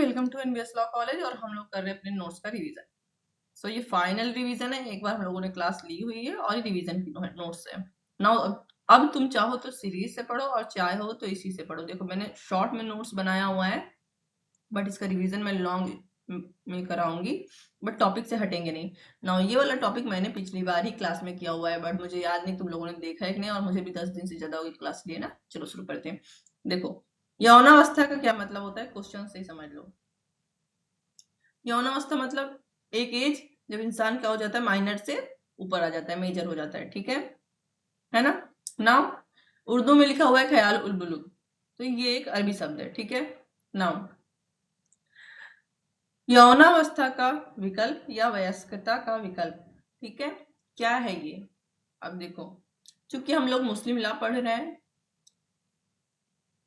Welcome to NBS law college और हम लोग कर रहे हैं अपने नोट्स का रिवीजन। सो ये फाइनल रिवीजन है, एक बार हम लोगों ने क्लास ली हुई है और ये रिवीजन की नोट्स है। नाउ अब तुम चाहो तो सीरीज से पढ़ो और चाहो तो इसी से पढ़ो। देखो मैंने शॉर्ट में नोट्स बनाया हुआ है, बट इसका रिवीजन मैं लॉन्ग में कराऊंगी, बट टॉपिक से हटेंगे नहीं। नाउ ये वाला टॉपिक मैंने पिछली बार ही क्लास में किया हुआ है, बट मुझे याद नहीं तुम लोगों ने देखा है कि नहीं, और मुझे भी 10 दिन से ज्यादा हो गई क्लास लिए ना। चलो शुरू करते हैं। देखो यौनावस्था का क्या मतलब होता है, क्वेश्चन से ही समझ लो। यौनावस्था मतलब एक एज जब इंसान क्या हो जाता है, माइनर से ऊपर आ जाता है, मेजर हो जाता है, ठीक है ना। नाउ उर्दू में लिखा हुआ है ख्याल उल बुलूग, तो ये एक अरबी शब्द है, ठीक है। नाउ यौनावस्था का विकल्प या वयस्कता का विकल्प, ठीक है, क्या है ये। अब देखो, चूंकि हम लोग मुस्लिम लॉ पढ़ रहे हैं,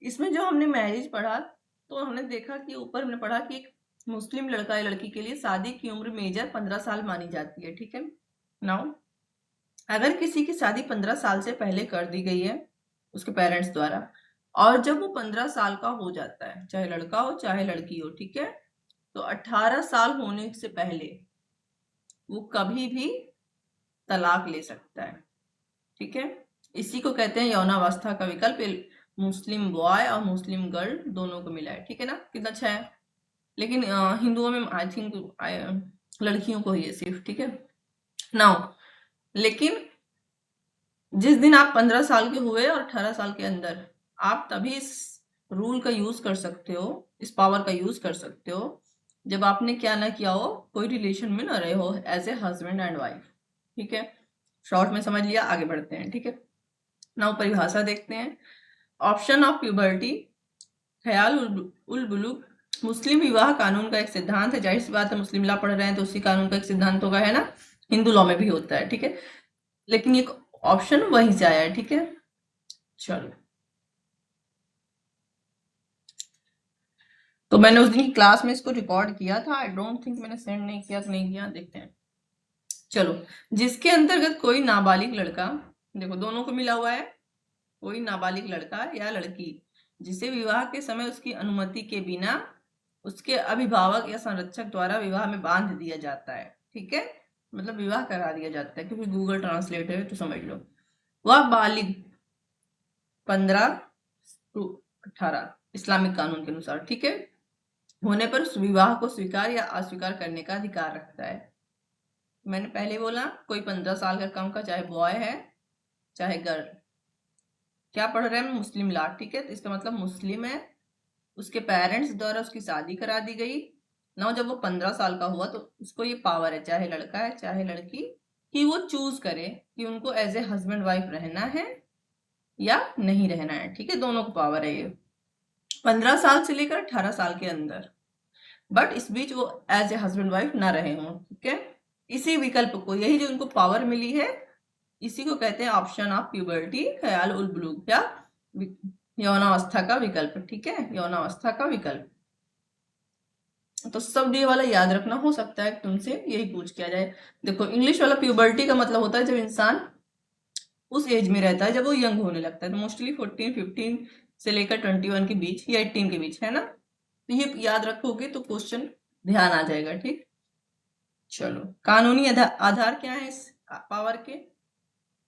इसमें जो हमने मैरिज पढ़ा तो हमने देखा कि ऊपर हमने पढ़ा कि एक मुस्लिम लड़का या लड़की के लिए शादी की उम्र मेजर 15 साल मानी जाती है, ठीक है। नाउ अगर किसी की शादी 15 साल से पहले कर दी गई है उसके पेरेंट्स द्वारा, और जब वो 15 साल का हो जाता है, चाहे लड़का हो चाहे लड़की हो, ठीक है, तो 18 साल होने से पहले वो कभी भी तलाक ले सकता है, ठीक है। इसी को कहते हैं यौनावस्था का विकल्प। मुस्लिम बॉय और मुस्लिम गर्ल दोनों को मिला है, ठीक है ना, कितना अच्छा है। लेकिन हिंदुओं में आई थिंक लड़कियों को ही है सिर्फ, ठीक है। नाउ लेकिन जिस दिन आप 15 साल के हुए और 18 साल के अंदर, आप तभी इस रूल का यूज कर सकते हो, इस पावर का यूज कर सकते हो, जब आपने क्या ना किया हो, कोई रिलेशन में ना रहे हो as a husband and wife, ठीक है। शॉर्ट में समझ लिया, आगे बढ़ते हैं, ठीक है। नाउ परिभाषा देखते हैं। ऑप्शन ऑफ प्यूबर्टी, ख्याल उल बुलूग मुस्लिम विवाह कानून का एक सिद्धांत है। जाहिर सी बात है, मुस्लिम लॉ पढ़ रहे हैं तो उसी कानून का एक सिद्धांत होगा, है ना। हिंदू लॉ में भी होता है, ठीक है, लेकिन ये ऑप्शन वहीं से आया है, ठीक है। चलो, तो मैंने उस दिन की क्लास में इसको रिकॉर्ड किया था, आई डोंट थिंक मैंने सेंड नहीं किया कि नहीं किया, देखते हैं। चलो, जिसके अंतर्गत कोई नाबालिग लड़का, देखो दोनों को मिला हुआ है, कोई नाबालिग लड़का या लड़की जिसे विवाह के समय उसकी अनुमति के बिना उसके अभिभावक या संरक्षक द्वारा विवाह में बांध दिया जाता है, ठीक है, मतलब विवाह करा दिया जाता है, क्योंकि गूगल ट्रांसलेट है तो समझ लो। वह बालिग 15 टू 18 इस्लामिक कानून के अनुसार, ठीक है, होने पर उस विवाह को स्वीकार या अस्वीकार करने का अधिकार रखता है। मैंने पहले बोला कोई 15 साल का कम का, चाहे बॉय है चाहे गर्ल, क्या पढ़ रहे हैं, मुस्लिम लॉ, ठीक है, तो इसका मतलब मुस्लिम है, उसके पेरेंट्स द्वारा उसकी शादी करा दी गई ना, जब वो 15 साल का हुआ तो उसको ये पावर है, चाहे लड़का है चाहे लड़की, कि वो चूज करे कि उनको एज ए हस्बैंड वाइफ रहना है या नहीं रहना है, ठीक है, दोनों को पावर है ये 15 साल से लेकर 18 साल के अंदर, बट इस बीच वो एज ए हस्बैंड वाइफ ना रहे हों, ठीक है। इसी विकल्प को, यही जो उनको पावर मिली है, इसी को कहते हैं ऑप्शन ऑफ प्यूबर्टी, ख्याल उल बुलूग या यौनावस्था का विकल्प, ठीक है, यौनावस्था का विकल्प। तो सब ये वाला याद रखना, हो सकता है तुमसे यही पूछ किया जाए। देखो इंग्लिश वाला प्यूबर्टी का मतलब होता है जब इंसान उस एज में रहता है जब वो यंग होने लगता है, तो मोस्टली 14-15 से लेकर 21 के बीच या 18 के बीच, है ना। तो ये याद रखोगे तो क्वेश्चन ध्यान आ जाएगा, ठीक। चलो, कानूनी आधार क्या है इस पावर के।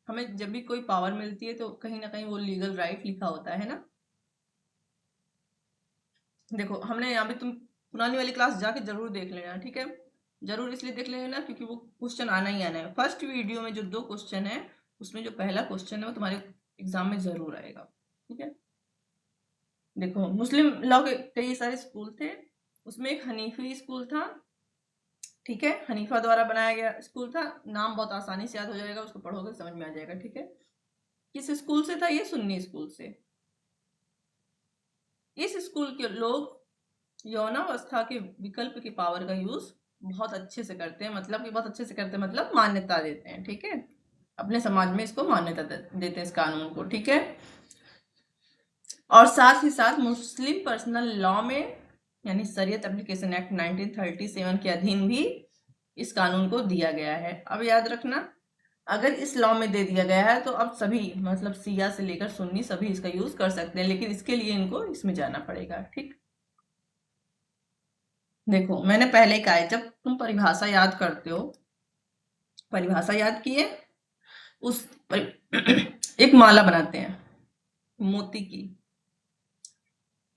हमें जब भी कोई पावर मिलती है तो कहीं ना कहीं वो लीगल राइट लिखा होता है ना। देखो हमने यहाँ पे, तुम पुरानी वाली क्लास जाके जरूर देख लेना, ठीक है, जरूर इसलिए देख लेना क्योंकि वो क्वेश्चन आना ही आना है। फर्स्ट वीडियो में जो 2 क्वेश्चन है, उसमें जो पहला क्वेश्चन है वो तुम्हारे एग्जाम में जरूर आएगा, ठीक है। देखो मुस्लिम लॉ के कई सारे स्कूल थे, उसमें एक हनीफी स्कूल था, ठीक है, हनीफा द्वारा बनाया गया स्कूल था। नाम बहुत आसानी से याद हो जाएगा, उसको पढ़ोगे समझ में आ जाएगा, ठीक है। किस स्कूल से था ये, सुन्नी स्कूल से। इस स्कूल के लोग यौनावस्था के विकल्प की पावर का यूज बहुत अच्छे से करते हैं, मतलब कि बहुत अच्छे से करते हैं मतलब मान्यता देते हैं, ठीक है, अपने समाज में इसको मान्यता देते हैं इस कानून को, ठीक है। और साथ ही साथ मुस्लिम पर्सनल लॉ में, यानी शरीयत एप्लीकेशन एक्ट 1937 के अधीन भी इस कानून को दिया गया है। अब याद रखना, अगर इस लॉ में दे दिया गया है तो अब सभी, मतलब सिया से लेकर सुन्नी सभी इसका यूज कर सकते हैं, लेकिन इसके लिए इनको इसमें जाना पड़ेगा, ठीक। देखो मैंने पहले कहा है, जब तुम परिभाषा याद करते हो, परिभाषा याद किए, उस एक माला बनाते हैं मोती की,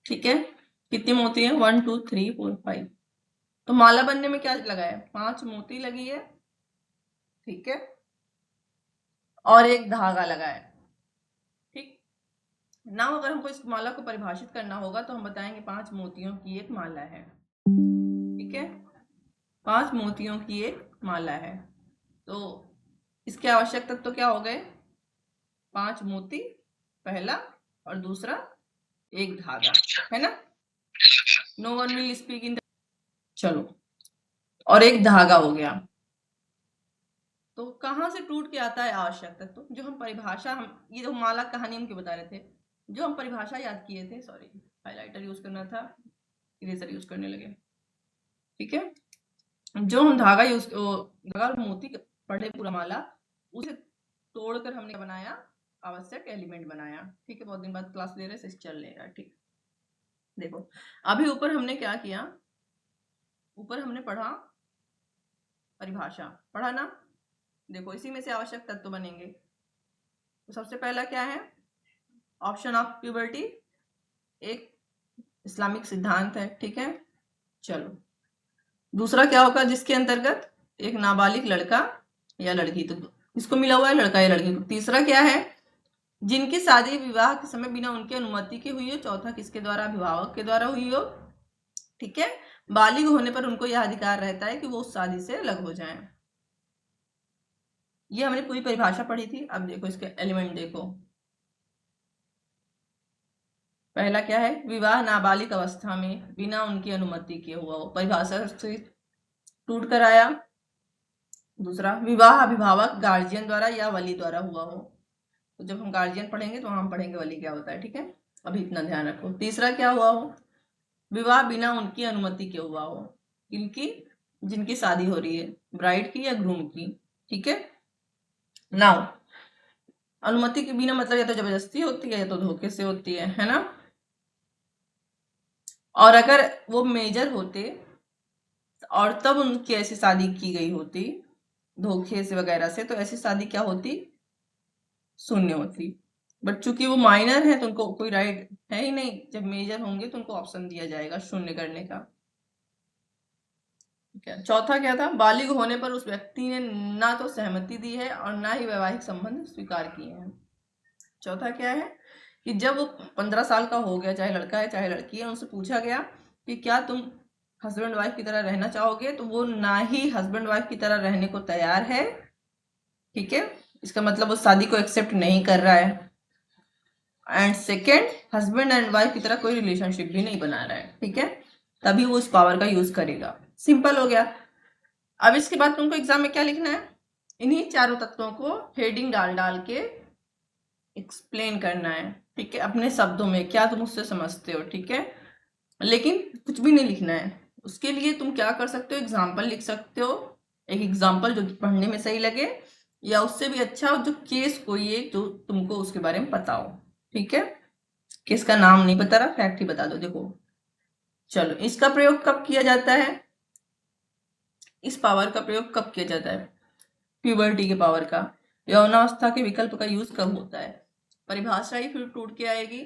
ठीक है। कितनी मोती है? 1 2 3 4 5। तो माला बनने में क्या लगा है? 5 मोती लगी है, ठीक है, और एक धागा लगा है, ठीक ना। अगर हमको इस माला को परिभाषित करना होगा तो हम बताएंगे 5 मोतियों की एक माला है, ठीक है, 5 मोतियों की एक माला है। तो इसके आवश्यक तत्व तो क्या हो गए? 5 मोती पहला, और दूसरा एक धागा, है ना। No one will speak in, चलो, और एक धागा हो गया। तो कहाँ से टूट के आता है आवश्यक तत्व? जो हम परिभाषा, हम ये तो माला कहानी हम क्यों बता रहे थे, जो हम परिभाषा याद किए थे, सॉरी हाइलाइटर यूज करना था, इरेजर यूज करने लगे, ठीक है। जो हम धागा यूज, धागा और मोती पढ़े पूरा माला, उसे तोड़कर हमने बनाया, आवश्यक एलिमेंट बनाया, ठीक है। बहुत दिन बाद क्लास ले रहे, चल लेगा, ठीक। देखो अभी ऊपर हमने क्या किया, ऊपर हमने पढ़ा परिभाषा, पढ़ा ना। देखो इसी में से आवश्यक तत्व बनेंगे। तो सबसे पहला क्या है? ऑप्शन ऑफ प्यूबर्टी, एक इस्लामिक सिद्धांत है, ठीक है। चलो दूसरा क्या होगा जिसके अंतर्गत एक नाबालिग लड़का या लड़की, तो इसको मिला हुआ है लड़का या लड़की को। तीसरा क्या है? जिनकी शादी विवाह के समय बिना उनकी अनुमति के हुई हो। चौथा किसके द्वारा? अभिभावक के द्वारा हुई हो, ठीक है। बालिग होने पर उनको यह अधिकार रहता है कि वो उस शादी से अलग हो जाएं। ये हमने पूरी परिभाषा पढ़ी थी। अब देखो इसके एलिमेंट देखो। पहला क्या है? विवाह नाबालिग अवस्था में बिना उनकी अनुमति के हुआ हो, परिभाषा से टूट कर आया। दूसरा, विवाह अभिभावक गार्जियन द्वारा या वली द्वारा हुआ हो। तो जब हम गार्जियन पढ़ेंगे तो हम पढ़ेंगे वली क्या होता है, ठीक है। अभी इतना ध्यान रखो। तीसरा क्या हुआ हो? विवाह बिना उनकी अनुमति के हुआ हो। किनकी? जिनकी शादी हो रही है, ब्राइड की या ग्रूम की, ठीक है। नाउ अनुमति के बिना मतलब या तो जबरदस्ती होती है या तो धोखे से होती है ना। और अगर वो मेजर होते और तब उनकी ऐसी शादी की गई होती धोखे से वगैरह से, तो ऐसी शादी क्या होती? शून्य होती। बट चूंकि वो माइनर है तो उनको कोई राइट है ही नहीं। जब मेजर होंगे तो उनको ऑप्शन दिया जाएगा शून्य करने का। चौथा क्या था? बालिग होने पर उस व्यक्ति ने ना तो सहमति दी है और ना ही वैवाहिक संबंध स्वीकार किए हैं। चौथा क्या है? कि जब वो 15 साल का हो गया, चाहे लड़का है चाहे लड़की है, उनसे पूछा गया कि क्या तुम हस्बैंड वाइफ की तरह रहना चाहोगे, तो वो ना ही हस्बैंड वाइफ की तरह रहने को तैयार है, ठीक है। इसका मतलब वो शादी को एक्सेप्ट नहीं कर रहा है। And second, husband and wife की तरह कोई रिलेशनशिप भी नहीं बना रहा है, ठीक है। तभी वो इस पावर का यूज करेगा। सिंपल हो गया। अब इसके बाद तुमको एग्जाम में क्या लिखना है? इन्हीं चारों तत्वों को हेडिंग डाल डाल के एक्सप्लेन करना है, ठीक है, अपने शब्दों में क्या तुम उससे समझते हो, ठीक है। लेकिन कुछ भी नहीं लिखना है। उसके लिए तुम क्या कर सकते हो? एग्जाम्पल लिख सकते हो, एक एग्जाम्पल जो पढ़ने में सही लगे, या उससे भी अच्छा जो केस कोई एक जो तुमको उसके बारे में पता हो, ठीक है। केस का नाम नहीं बता रहा, फैक्ट ही बता दो। देखो चलो, इसका प्रयोग कब किया जाता है? इस पावर का प्रयोग कब किया जाता है? प्यूबर्टी के पावर का। यौनावस्था के विकल्प का यूज कब होता है? परिभाषा ही फिर टूट के आएगी।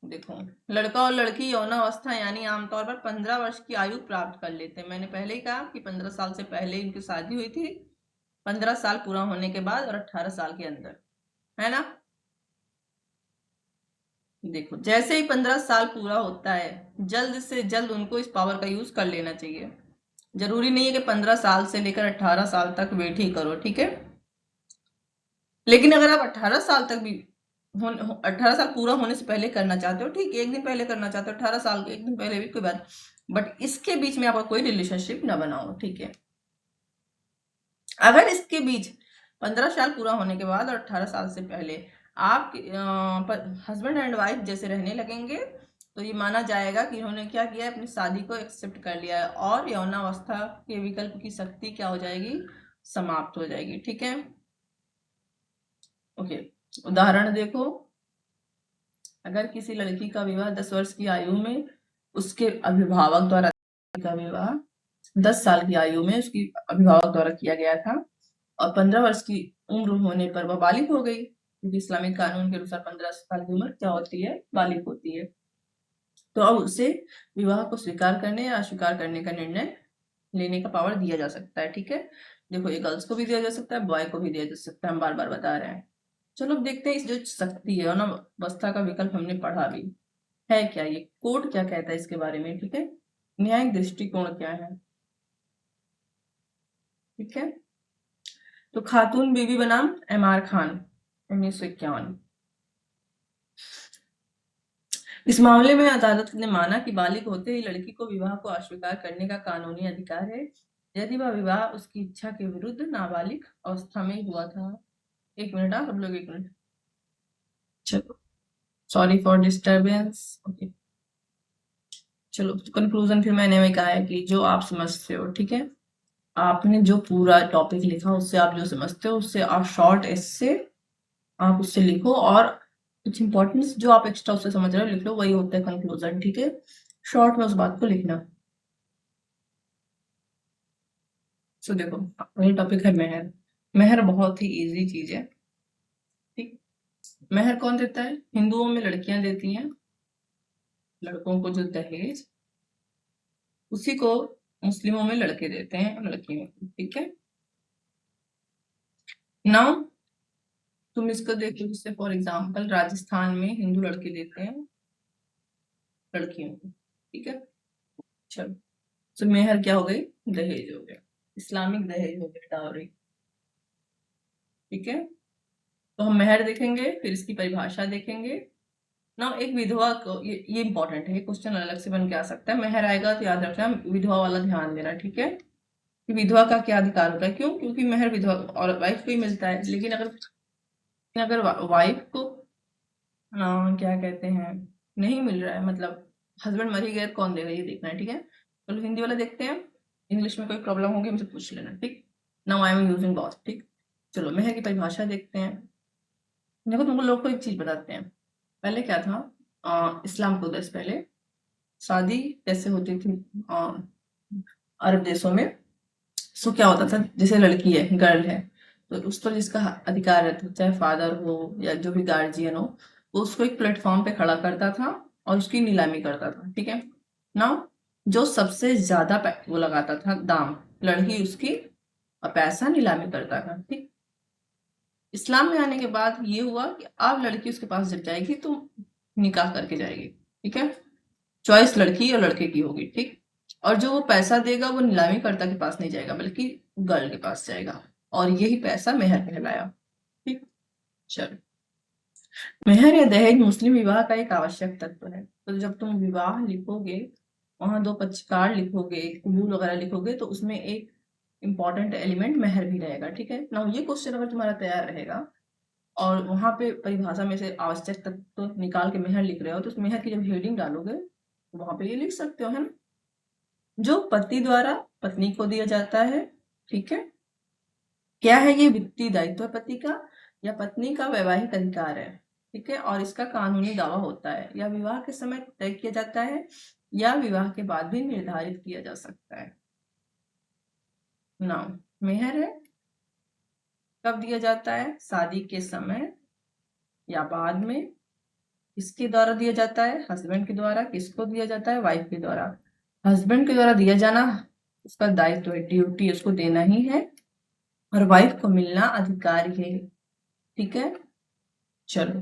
देखो, लड़का और लड़की यौनावस्था यानी आमतौर पर 15 वर्ष की आयु प्राप्त कर लेते हैं। मैंने पहले ही कहा कि 15 साल से पहले इनकी शादी हुई थी, 15 साल पूरा होने के बाद और 18 साल के अंदर, है ना। देखो जैसे ही 15 साल पूरा होता है, जल्द से जल्द उनको इस पावर का यूज कर लेना चाहिए। जरूरी नहीं है कि 15 साल से लेकर 18 साल तक वेट ही करो, ठीक है। लेकिन अगर आप 18 साल तक भी 18 साल पूरा होने से पहले करना चाहते हो, ठीक, एक दिन पहले करना चाहते हो, 18 साल के एक दिन पहले भी कोई बात, बट इसके बीच में आपका कोई रिलेशनशिप ना बनाओ, ठीक है। अगर इसके बीच 15 साल पूरा होने के बाद और 18 साल से पहले आप हस्बैंड एंड वाइफ जैसे रहने लगेंगे, तो ये माना जाएगा कि इन्होंने क्या किया है, अपनी शादी को एक्सेप्ट कर लिया है और यौनावस्था के विकल्प की शक्ति क्या हो जाएगी? समाप्त हो जाएगी, ठीक है। ओके, उदाहरण देखो। अगर किसी लड़की का विवाह 10 वर्ष की आयु में उसके अभिभावक द्वारा का विवाह 10 साल की आयु में उसकी अभिभावक द्वारा किया गया था और 15 वर्ष की उम्र होने पर वह बालिग हो गई, क्योंकि इस्लामिक कानून के अनुसार 15 साल की उम्र क्या होती है, बालिग होती है। तो अब उसे विवाह को स्वीकार करने या अस्वीकार करने का निर्णय लेने का पावर दिया जा सकता है। ठीक है, देखो ये गर्ल्स को भी दिया जा सकता है, बॉय को भी दिया जा सकता है, हम बार बार बता रहे हैं। चलो अब देखते हैं इस जो शक्ति है ना अवस्था का विकल्प हमने पढ़ा भी है क्या, ये कोड क्या कहता है इसके बारे में। ठीक है, न्यायिक दृष्टिकोण क्या है। ठीक है, तो खातून बीबी बनाम एमआर खान 1951। इस मामले में अदालत ने माना कि बालिग होते ही लड़की को विवाह को अस्वीकार करने का कानूनी अधिकार है यदि वह विवाह उसकी इच्छा के विरुद्ध नाबालिग अवस्था में हुआ था। एक मिनट, आप सब लोग एक मिनट, चलो सॉरी फॉर डिस्टरबेंस। ओके, चलो कंक्लूजन फिर मैंने में कहा है कि जो आप समझते हो, ठीक है, आपने जो पूरा टॉपिक लिखा उससे आप जो समझते हो उससे आप शॉर्ट एस्से आप उससे लिखो और कुछ इंपॉर्टेंस जो आप एक्स्ट्रा उससे समझ रहे हो लिख लो, वही होता है कंक्लूजन। ठीक है, शॉर्ट में उस बात को लिखना। सो देखो वही टॉपिक है मेहर। मेहर बहुत ही इजी चीज है। ठीक, मेहर कौन देता है, हिंदुओं में लड़कियां देती हैं लड़कों को जो दहेज, उसी को मुस्लिमों में लड़के देते हैं लड़कियों को। ठीक है, नाउ तुम इसको देखो, जैसे फॉर एग्जाम्पल राजस्थान में हिंदू लड़के देते हैं लड़कियों को। ठीक है, चलो, तो मेहर क्या हो गई, दहेज हो गया, इस्लामिक दहेज हो गया, डावरी। ठीक है, तो हम मेहर देखेंगे फिर इसकी परिभाषा देखेंगे ना। एक विधवा को ये इंपॉर्टेंट है, ये क्वेश्चन अलग से बन के आ सकता है। मेहर आएगा तो याद रखना विधवा वाला ध्यान देना। ठीक है, कि विधवा का क्या अधिकार होता है, क्यों, क्योंकि मेहर विधवा और वाइफ को ही मिलता है। लेकिन अगर वाइफ को क्या कहते हैं नहीं मिल रहा है, मतलब हस्बैंड मर ही गए, कौन देगा, ये देखना है। ठीक है, चलो हिंदी वाला देखते हैं, इंग्लिश में कोई प्रॉब्लम होगी मुझे पूछ लेना। ठीक, now I am using both. ठीक, चलो मेहर की परिभाषा देखते हैं। देखो तुमको लोग को एक चीज बताते हैं, पहले क्या था, इस्लाम को 10 पहले शादी कैसे होती थी अरब देशों में। सो क्या होता था, जैसे लड़की है, गर्ल है, तो उस पर जिसका अधिकार रहता था, चाहे फादर हो या जो भी गार्जियन हो, वो उसको एक प्लेटफॉर्म पे खड़ा करता था और उसकी नीलामी करता था। ठीक है ना, जो सबसे ज्यादा वो लगाता था दाम, लड़की उसकी पैसा नीलामी करता था। ठीक, इस्लाम में आने के बाद ये हुआ कि अब लड़की उसके पास जब जाएगी तो निकाह करके जाएगी। ठीक है, चॉइस लड़की और लड़के की होगी। ठीक, और जो वो पैसा देगा वो नीलामी कर्ता के पास नहीं जाएगा बल्कि गर्ल के पास जाएगा, और यही पैसा मेहर कहलाया। ठीक, चलो, मेहर या दहेज मुस्लिम विवाह का एक आवश्यक तत्व है। तो जब तुम विवाह लिखोगे, वहां दो पक्षकार लिखोगे, कबूल वगैरह लिखोगे, तो उसमें एक इंपॉर्टेंट एलिमेंट मेहर भी रहेगा। ठीक है ना, ये क्वेश्चन अगर तुम्हारा तैयार रहेगा और वहां पे परिभाषा में से आवश्यक तत्व तो निकाल के मेहर लिख रहे हो, तो उस मेहर की जब हेडिंग डालोगे तो वहां पे ये लिख सकते हो, है ना, जो पति द्वारा पत्नी को दिया जाता है। ठीक है, क्या है ये, वित्तीय दायित्व है पति का या पत्नी का वैवाहिक अधिकार है। ठीक है, और इसका कानूनी दावा होता है या विवाह के समय तय किया जाता है या विवाह के बाद भी निर्धारित किया जा सकता है। नाउ मेहर है, कब दिया जाता है, शादी के समय या बाद में। किसके द्वारा दिया जाता है, हस्बैंड के द्वारा। किसको दिया जाता है, वाइफ के द्वारा। हस्बैंड के द्वारा दिया जाना उसका दायित्व है, ड्यूटी उसको देना ही है, और वाइफ को मिलना अधिकार है। ठीक है, चलो,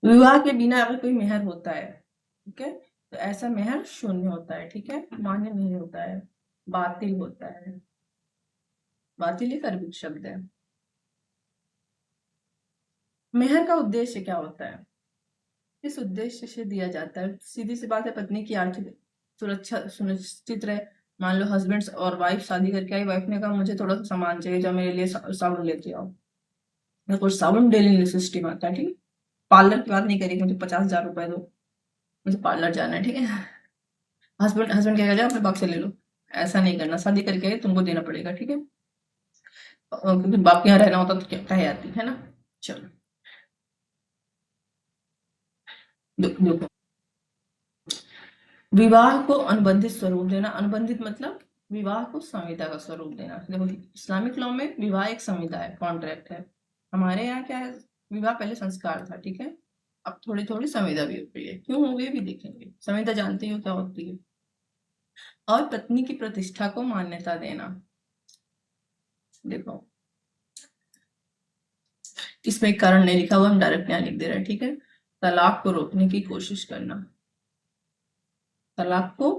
विवाह के बिना अगर कोई मेहर होता है, ठीक है, तो ऐसा मेहर शून्य होता है। ठीक है, मान्य नहीं होता है, बातिल होता है। बातिल एक अरबी शब्द है। मेहर का उद्देश्य क्या होता है, किस उद्देश्य से दिया जाता है, सीधी सी बात है, पत्नी की आर्थिक सुरक्षा सुनिश्चित रहे। मान लो हस्बैंड और वाइफ शादी करके आई, वाइफ ने कहा मुझे थोड़ा सा सामान चाहिए, जो मेरे लिए साबुन लेते आओ, मेरे को साबुन डेली नेसेसिटी में आता है। ठीक है, पार्लर की बात नहीं करी, मुझे 50,000 रुपए दो, मुझे पार्लर जाना है। ठीक है, हस्बैंड हस्बैंड क्या जाओ अपने बाप से ले लो, ऐसा नहीं करना, शादी करके आई तुमको देना पड़ेगा। ठीक है, क्योंकि बाप के यहाँ रहना होता तो क्या कहे आती है ना। चलो देखो, विवाह को अनुबंधित स्वरूप देना। अनुबंधित मतलब विवाह को संविदा का स्वरूप देना। देखो इस्लामिक लॉ में विवाह एक संविदा है, कॉन्ट्रैक्ट है। हमारे यहाँ क्या है, विवाह पहले संस्कार था, ठीक है, अब थोड़ी थोड़ी संविदा भी हो गई है। क्यों हो गई भी देखेंगे। संविदा जानती हो क्या होती है। और पत्नी की प्रतिष्ठा को मान्यता देना। देखो इसमें एक कारण नहीं लिखा हुआ, हम डायरेक्ट यहाँ लिख दे रहे हैं, ठीक है। तलाक को रोकने की कोशिश करना, तलाक को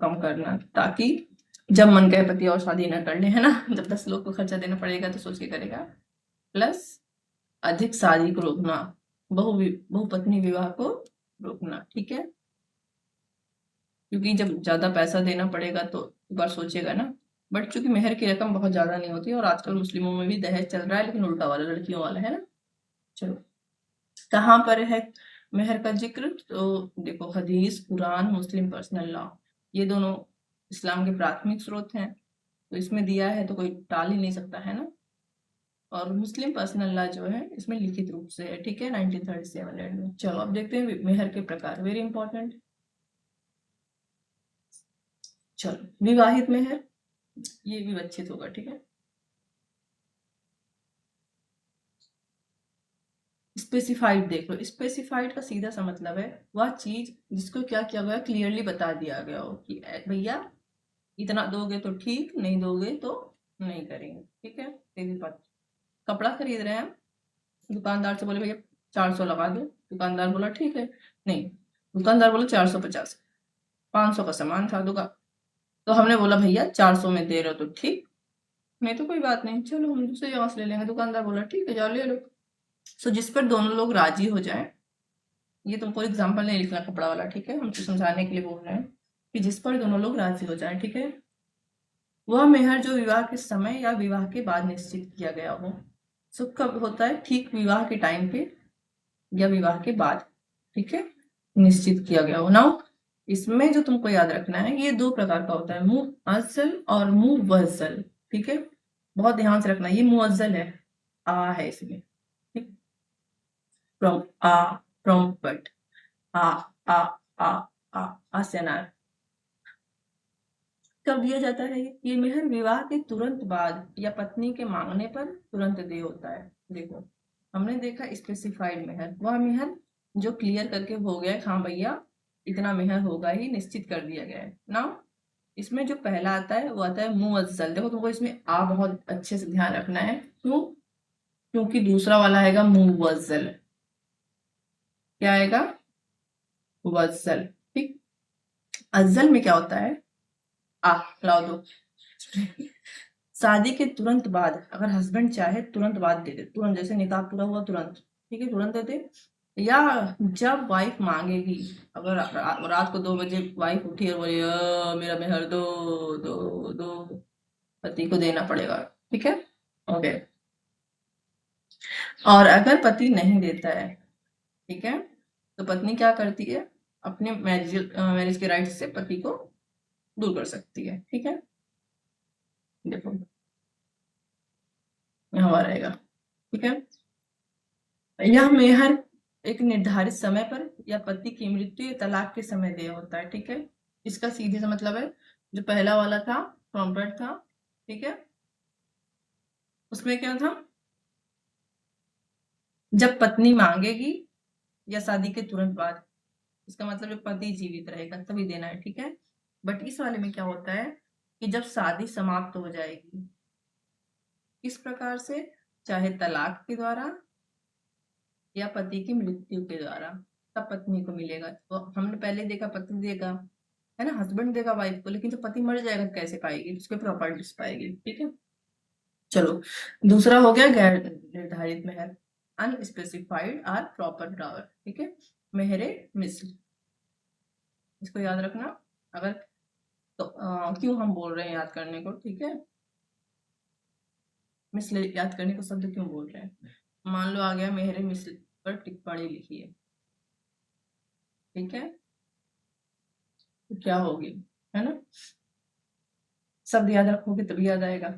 कम करना, ताकि जब मन करे पति और शादी न कर ले, है ना। जब 10 लोग को खर्चा देना पड़ेगा तो सोच के करेगा। प्लस अधिक शादी को रोकना, बहुपत्नी विवाह को रोकना, ठीक है। क्योंकि जब ज्यादा पैसा देना पड़ेगा तो एक बार सोचेगा ना। बट चूंकि मेहर की रकम बहुत ज्यादा नहीं होती, और आजकल मुस्लिमों में भी दहेज चल रहा है, लेकिन उल्टा वाला, लड़कियों वाला, है ना। चलो कहाँ पर है मेहर का जिक्र, तो देखो हदीस, कुरान, मुस्लिम पर्सनल लॉ, ये दोनों इस्लाम के प्राथमिक स्रोत हैं। तो इसमें दिया है तो कोई टाल ही नहीं सकता, है ना। और मुस्लिम पर्सनल लॉ जो है इसमें लिखित रूप से है, ठीक है, 1937 में। चलो अब देखते हैं मेहर के प्रकार, वेरी इंपॉर्टेंट। चलो विवाहित मेहर, ये विवक्षित होगा, ठीक है। स्पेसिफाइड देख लो, स्पेसिफाइड का सीधा सा मतलब है वह चीज जिसको क्या किया गया, क्लियरली बता दिया गया हो कि भैया इतना दोगे तो ठीक, नहीं दोगे तो नहीं करेंगे, ठीक है। सीधी बात। कपड़ा खरीद रहे हैं, दुकानदार से बोले भैया 400 लगा दो, दुकानदार बोला ठीक है, नहीं, दुकानदार बोला 450, 500 का सामान था दुकान, तो हमने बोला भैया 400 में दे रहे हो तो ठीक, नहीं तो कोई बात नहीं, चलो हम दूसरे जगह से ले लेंगे। दुकानदार बोला ठीक है, जाओ ले लो। सो जिस पर दोनों लोग राजी हो जाए, ये तुमको एग्जाम्पल नहीं लिखना कपड़ा वाला, ठीक है, हम तो समझाने के लिए बोल रहे हैं कि जिस पर दोनों लोग राजी हो जाए, ठीक है। वह मेहर जो विवाह के समय या विवाह के बाद निश्चित किया गया हो। सो कब होता है, ठीक विवाह के टाइम पे या विवाह के बाद, ठीक है, निश्चित किया गया हो ना। इसमें जो तुमको याद रखना है, ये दो प्रकार का होता है, मुअज्जल और मुवज्जल, ठीक है। बहुत ध्यान से रखना, ये मुअज्जल है, आ है इसमें, ठीक। फ्रॉम आ, फ्रॉम बट, आ आ आ आ, आ से अनार। कब दिया जाता है ये मेहर, विवाह के तुरंत बाद या पत्नी के मांगने पर तुरंत दे होता है। देखो हमने देखा स्पेसिफाइड मेहर, वह मेहर जो क्लियर करके हो गया, हाँ भैया इतना मेहर होगा ही, निश्चित कर दिया गया है ना। इसमें जो पहला आता है वो आता है मुअज्जल। देखो तुमको इसमें आ बहुत अच्छे से ध्यान रखना है, क्यों, क्योंकि दूसरा वाला आएगा मुवज्जल। क्या आएगा, मुवज्जल, ठीक। अज्जल में क्या होता है, आ लाओ दो। शादी के तुरंत बाद अगर हस्बैंड चाहे तुरंत बाद दे दे, तुरंत, जैसे निकाह पूरा हुआ तुरंत, ठीक है, तुरंत दे दे। या जब वाइफ मांगेगी, अगर रात को 2 बजे वाइफ उठी और बोली मेरा मेहर दो, दो दो, पति को देना पड़ेगा, ठीक है, ओके। और अगर पति नहीं देता है, ठीक है, तो पत्नी क्या करती है, अपने मैरिज के राइट से पति को दूर कर सकती है, ठीक है। देखो यहाँ रहेगा, ठीक है। यह मेहर एक निर्धारित समय पर या पति की मृत्यु या तलाक के समय देय होता है, ठीक है। इसका सीधे से मतलब है, जो पहला वाला था प्रॉम्प्ट था, ठीक है, उसमें क्या था, जब पत्नी मांगेगी या शादी के तुरंत बाद, इसका मतलब जब पति जीवित रहेगा तभी देना है, ठीक है। बट इस वाले में क्या होता है कि जब शादी समाप्त हो जाएगी, किस प्रकार से, चाहे तलाक के द्वारा या पति की मृत्यु के द्वारा, तब पत्नी को मिलेगा। तो हमने पहले देखा पति देगा, है ना, हस्बैंड देगा वाइफ को, लेकिन जब पति मर जाएगा तो कैसे पाएगी, उसके प्रॉपर्टीज पाएगी, ठीक है। चलो दूसरा हो गया गैर निर्धारित मेहर, अनस्पेसिफाइड आर प्रॉपर डावर, ठीक है, मेहरे मिस्र। इसको याद रखना, अगर तो क्यों हम बोल रहे हैं याद करने को, ठीक है, मिस्र याद करने को शब्द क्यों बोल रहे हैं। मान लो आ गया मेहरे मिस्र पर टिप्पणी लिखिए, ठीक है, तो क्या होगी, है ना, शब्द याद रखोगे तभी याद आएगा।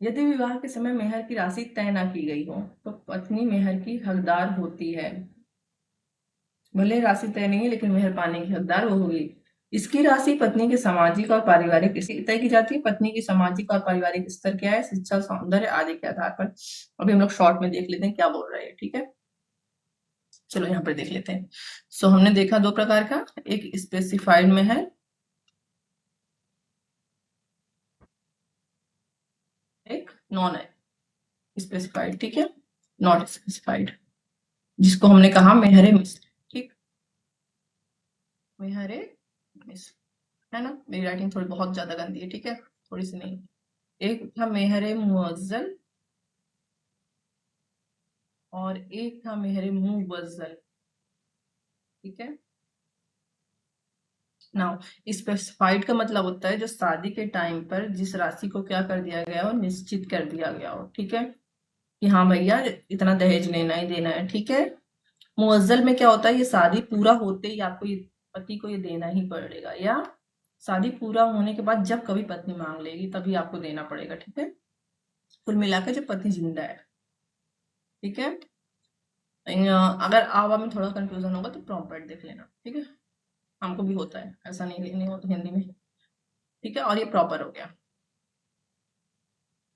यदि विवाह के समय मेहर की राशि तय ना की गई हो तो पत्नी मेहर की हकदार होती है। भले राशि तय नहीं है लेकिन मेहर पाने की हकदार वो होगी। इसकी राशि पत्नी के सामाजिक और पारिवारिक स्थिति तय की जाती है। पत्नी की सामाजिक और पारिवारिक स्तर क्या है, शिक्षा, सौंदर्य आदि के आधार पर। अभी हम लोग शॉर्ट में देख लेते हैं क्या बोल रहे हैं, ठीक है। चलो यहाँ पर देख लेते हैं। सो हमने देखा दो प्रकार का, एक स्पेसिफाइड में है, एक नॉन स्पेसिफाइड, ठीक है, नॉट स्पेसिफाइड, जिसको हमने कहा मेहरे मिश्र, ठीक, मेहरे मिश्र, है ना। मेरी राइटिंग थोड़ी बहुत ज्यादा गंदी है, ठीक है, थोड़ी सी नहीं। एक था मेहरे मुअज्जल और एक था मेहरे मुबज्जल, ठीक है। नाउ स्पेसिफाइड का मतलब होता है जो शादी के टाइम पर जिस राशि को क्या कर दिया गया हो, निश्चित कर दिया गया हो, ठीक है, कि हाँ भैया इतना दहेज लेना ही देना है, ठीक है। मुअज्जल में क्या होता है, ये शादी पूरा होते ही आपको ये पति को ये देना ही पड़ेगा, या शादी पूरा होने के बाद जब कभी पत्नी मांग लेगी तभी आपको देना पड़ेगा, ठीक है। कुल मिलाकर जब पति जिंदा है, ठीक है। अगर आवा में थोड़ा कंफ्यूजन होगा तो प्रॉम्प्ट देख लेना, ठीक है, हमको भी होता है, ऐसा नहीं हो तो हिंदी में, ठीक है। और ये प्रॉपर हो गया।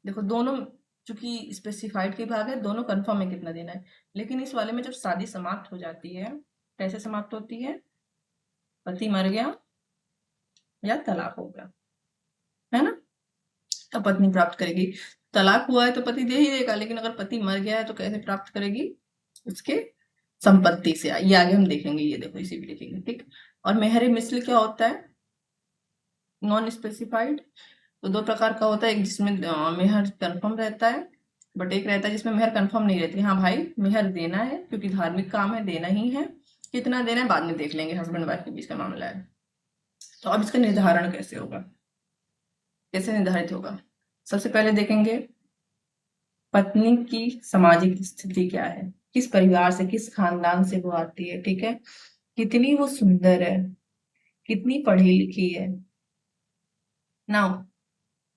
देखो दोनों चूंकि स्पेसिफाइड के भाग है, दोनों कंफर्म है कितना देना है, लेकिन इस वाले में जब शादी समाप्त हो जाती है, कैसे समाप्त होती है, पति मर गया या तलाक हो गया, है ना, तब पत्नी प्राप्त करेगी। तलाक हुआ है तो पति दे ही देगा, लेकिन अगर पति मर गया है तो कैसे प्राप्त करेगी, उसके संपत्ति से। ये आगे हम देखेंगे, ये देखो इसी भी लिखेंगे, ठीक। और मेहर मिसल क्या होता है, नॉन स्पेसिफाइड, तो दो प्रकार का होता है, एक जिसमें मेहर कंफर्म रहता है, बट एक रहता है जिसमें मेहर कंफर्म नहीं रहती। हाँ भाई मेहर देना है क्योंकि धार्मिक काम है, देना ही है, कितना देना है बाद में देख लेंगे, हस्बैंड वाइफ के बीच का मामला है। तो अब इसका निर्धारण कैसे होगा, कैसे निर्धारित होगा, सबसे पहले देखेंगे पत्नी की सामाजिक स्थिति क्या है, किस परिवार से, किस खानदान से वो आती है, ठीक है, कितनी वो सुंदर है, कितनी पढ़ी लिखी है ना।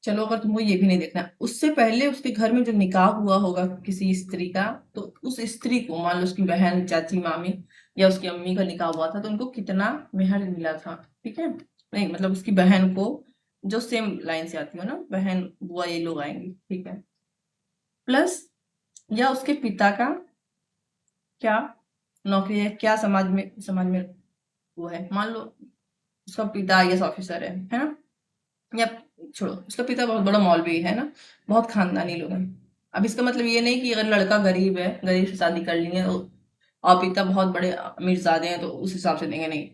चलो अगर तुमको ये भी नहीं देखना, उससे पहले उसके घर में जो निकाह हुआ होगा किसी स्त्री का, तो उस स्त्री को मान लो उसकी बहन, चाची, मामी या उसकी अम्मी का निकाह हुआ था तो उनको कितना मेहर मिला था, ठीक है। नहीं मतलब उसकी बहन को, जो सेम लाइन से आती हो ना, बहन बुआ ये लोग आएंगे, ठीक है, प्लस या उसके पिता का क्या नौकरी है, क्या समाज में वो है, मान लो उसका पिता आईएएस ऑफिसर है ना, या छोड़ो उसका पिता बहुत बड़ा मौलवी है ना, बहुत खानदानी लोग हैं। अब इसका मतलब ये नहीं कि अगर लड़का गरीब है, गरीब से शादी कर ली है और पिता बहुत बड़े अमीरजादे हैं तो उस हिसाब से देंगे, नहीं,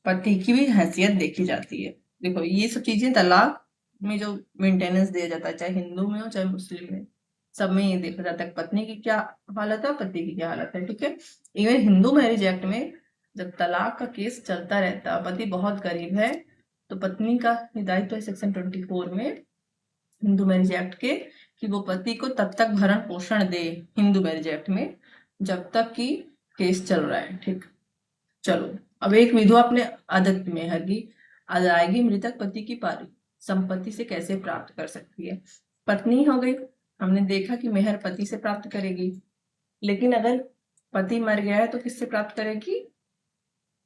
पति की भी हैसियत देखी जाती है। देखो ये सब चीजें तलाक में जो मेंटेनेंस दिया जाता है, चाहे हिंदू में हो चाहे मुस्लिम में, सब में ये देखा जाता है पत्नी की क्या हालत है, पति की क्या हालत है, ठीक है। इवन हिंदू मैरिज एक्ट में जब तलाक का केस चलता रहता, पति बहुत गरीब है, तो पत्नी का दायित्व है सेक्शन 24 में हिंदू मैरिज एक्ट के, कि वो पति को तब तक भरण पोषण दे, हिंदू मैरिज एक्ट में, जब तक कि केस चल रहा है, ठीक। चलो अब एक विधवा अपने आदत मेहर की अदायगी मृतक पति की पारी संपत्ति से कैसे प्राप्त कर सकती है। पत्नी हो गई, हमने देखा कि मेहर पति से प्राप्त करेगी, लेकिन अगर पति मर गया है तो किससे प्राप्त करेगी।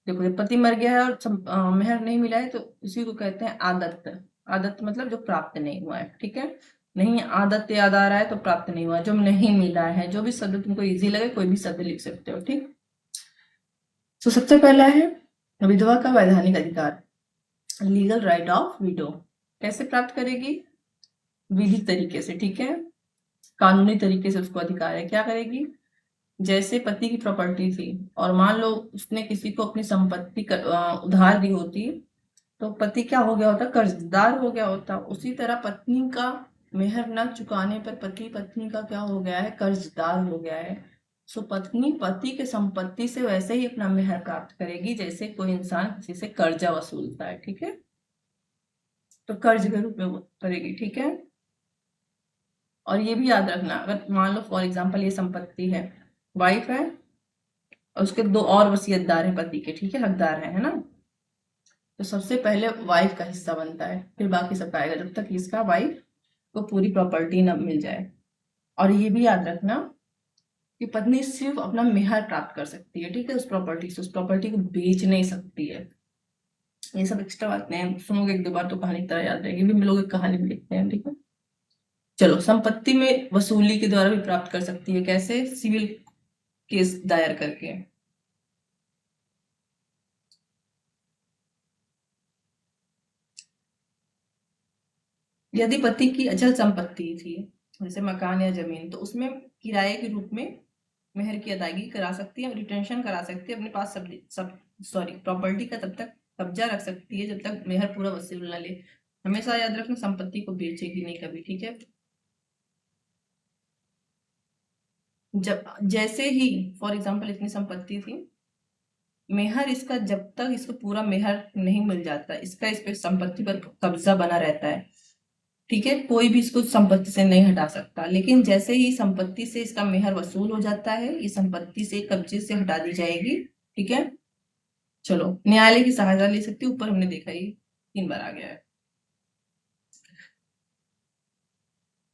देखो जब पति मर गया है और मेहर नहीं मिला है तो उसी को कहते हैं आदत। आदत मतलब जो प्राप्त नहीं हुआ है, ठीक है। नहीं आदत याद आ रहा है तो प्राप्त नहीं हुआ, जो नहीं मिला है, जो भी शब्द तुमको इजी लगे कोई भी शब्द लिख सकते हो, ठीक। तो सबसे पहला है विधवा का वैधानिक अधिकार, लीगल राइट ऑफ विडो, कैसे प्राप्त करेगी, विधिक तरीके से, ठीक है, कानूनी तरीके से उसको अधिकार है। क्या करेगी, जैसे पति की प्रॉपर्टी थी और मान लो उसने किसी को अपनी संपत्ति उधार दी होती, तो पति क्या हो गया होता, कर्जदार हो गया होता। उसी तरह पत्नी का मेहर न चुकाने पर पति पत्नी का क्या हो गया है, कर्जदार हो गया है। सो पत्नी पति के संपत्ति से वैसे ही अपना मेहर प्राप्त करेगी जैसे कोई इंसान किसी से कर्जा वसूलता है, ठीक है, तो कर्ज के रूप में वो करेगी, ठीक है। और ये भी याद रखना, अगर मान लो फॉर एग्जाम्पल ये संपत्ति है, वाइफ है और उसके दो और वसीयतदार हैं पति के, ठीक है, हकदार है ना, तो सबसे पहले वाइफ का हिस्सा बनता है, फिर बाकी सबका आएगा, जब तक इसका वाइफ को पूरी प्रॉपर्टी न मिल जाए। और ये भी याद रखना कि पत्नी सिर्फ अपना मेहर प्राप्त कर सकती है, ठीक है, उस प्रॉपर्टी से, उस प्रॉपर्टी को बेच नहीं सकती है, ये सब एक्स्ट्रा बातें हैं, सुनोगे एक दो बार तो कहानी की तरह याद रहेगी, भी मिलोगे कहानी भी लिखते हैं, ठीक है। चलो, संपत्ति में वसूली के द्वारा भी प्राप्त कर सकती है, कैसे? सिविल केस दायर करके। यदि पति की अचल संपत्ति थी, जैसे मकान या जमीन, तो उसमें किराए के रूप में मेहर की अदायगी करा सकती है, रिटेंशन करा सकती है, अपने पास सब सॉरी प्रॉपर्टी का तब तक कब्जा रख सकती है जब तक मेहर पूरा वसूल न ले। हमेशा याद रखना, संपत्ति को बेचेगी नहीं कभी, ठीक है। जब जैसे ही फॉर एग्जाम्पल इतनी संपत्ति थी, मेहर इसका जब तक इसको पूरा मेहर नहीं मिल जाता, इसका इस पे संपत्ति पर कब्जा बना रहता है, ठीक है। कोई भी इसको संपत्ति से नहीं हटा सकता, लेकिन जैसे ही संपत्ति से इसका मेहर वसूल हो जाता है, ये संपत्ति से कब्जे से हटा दी जाएगी, ठीक है। चलो, न्यायालय की सहायता ले सकती है, ऊपर हमने देखा ही 3 बार आ गया है।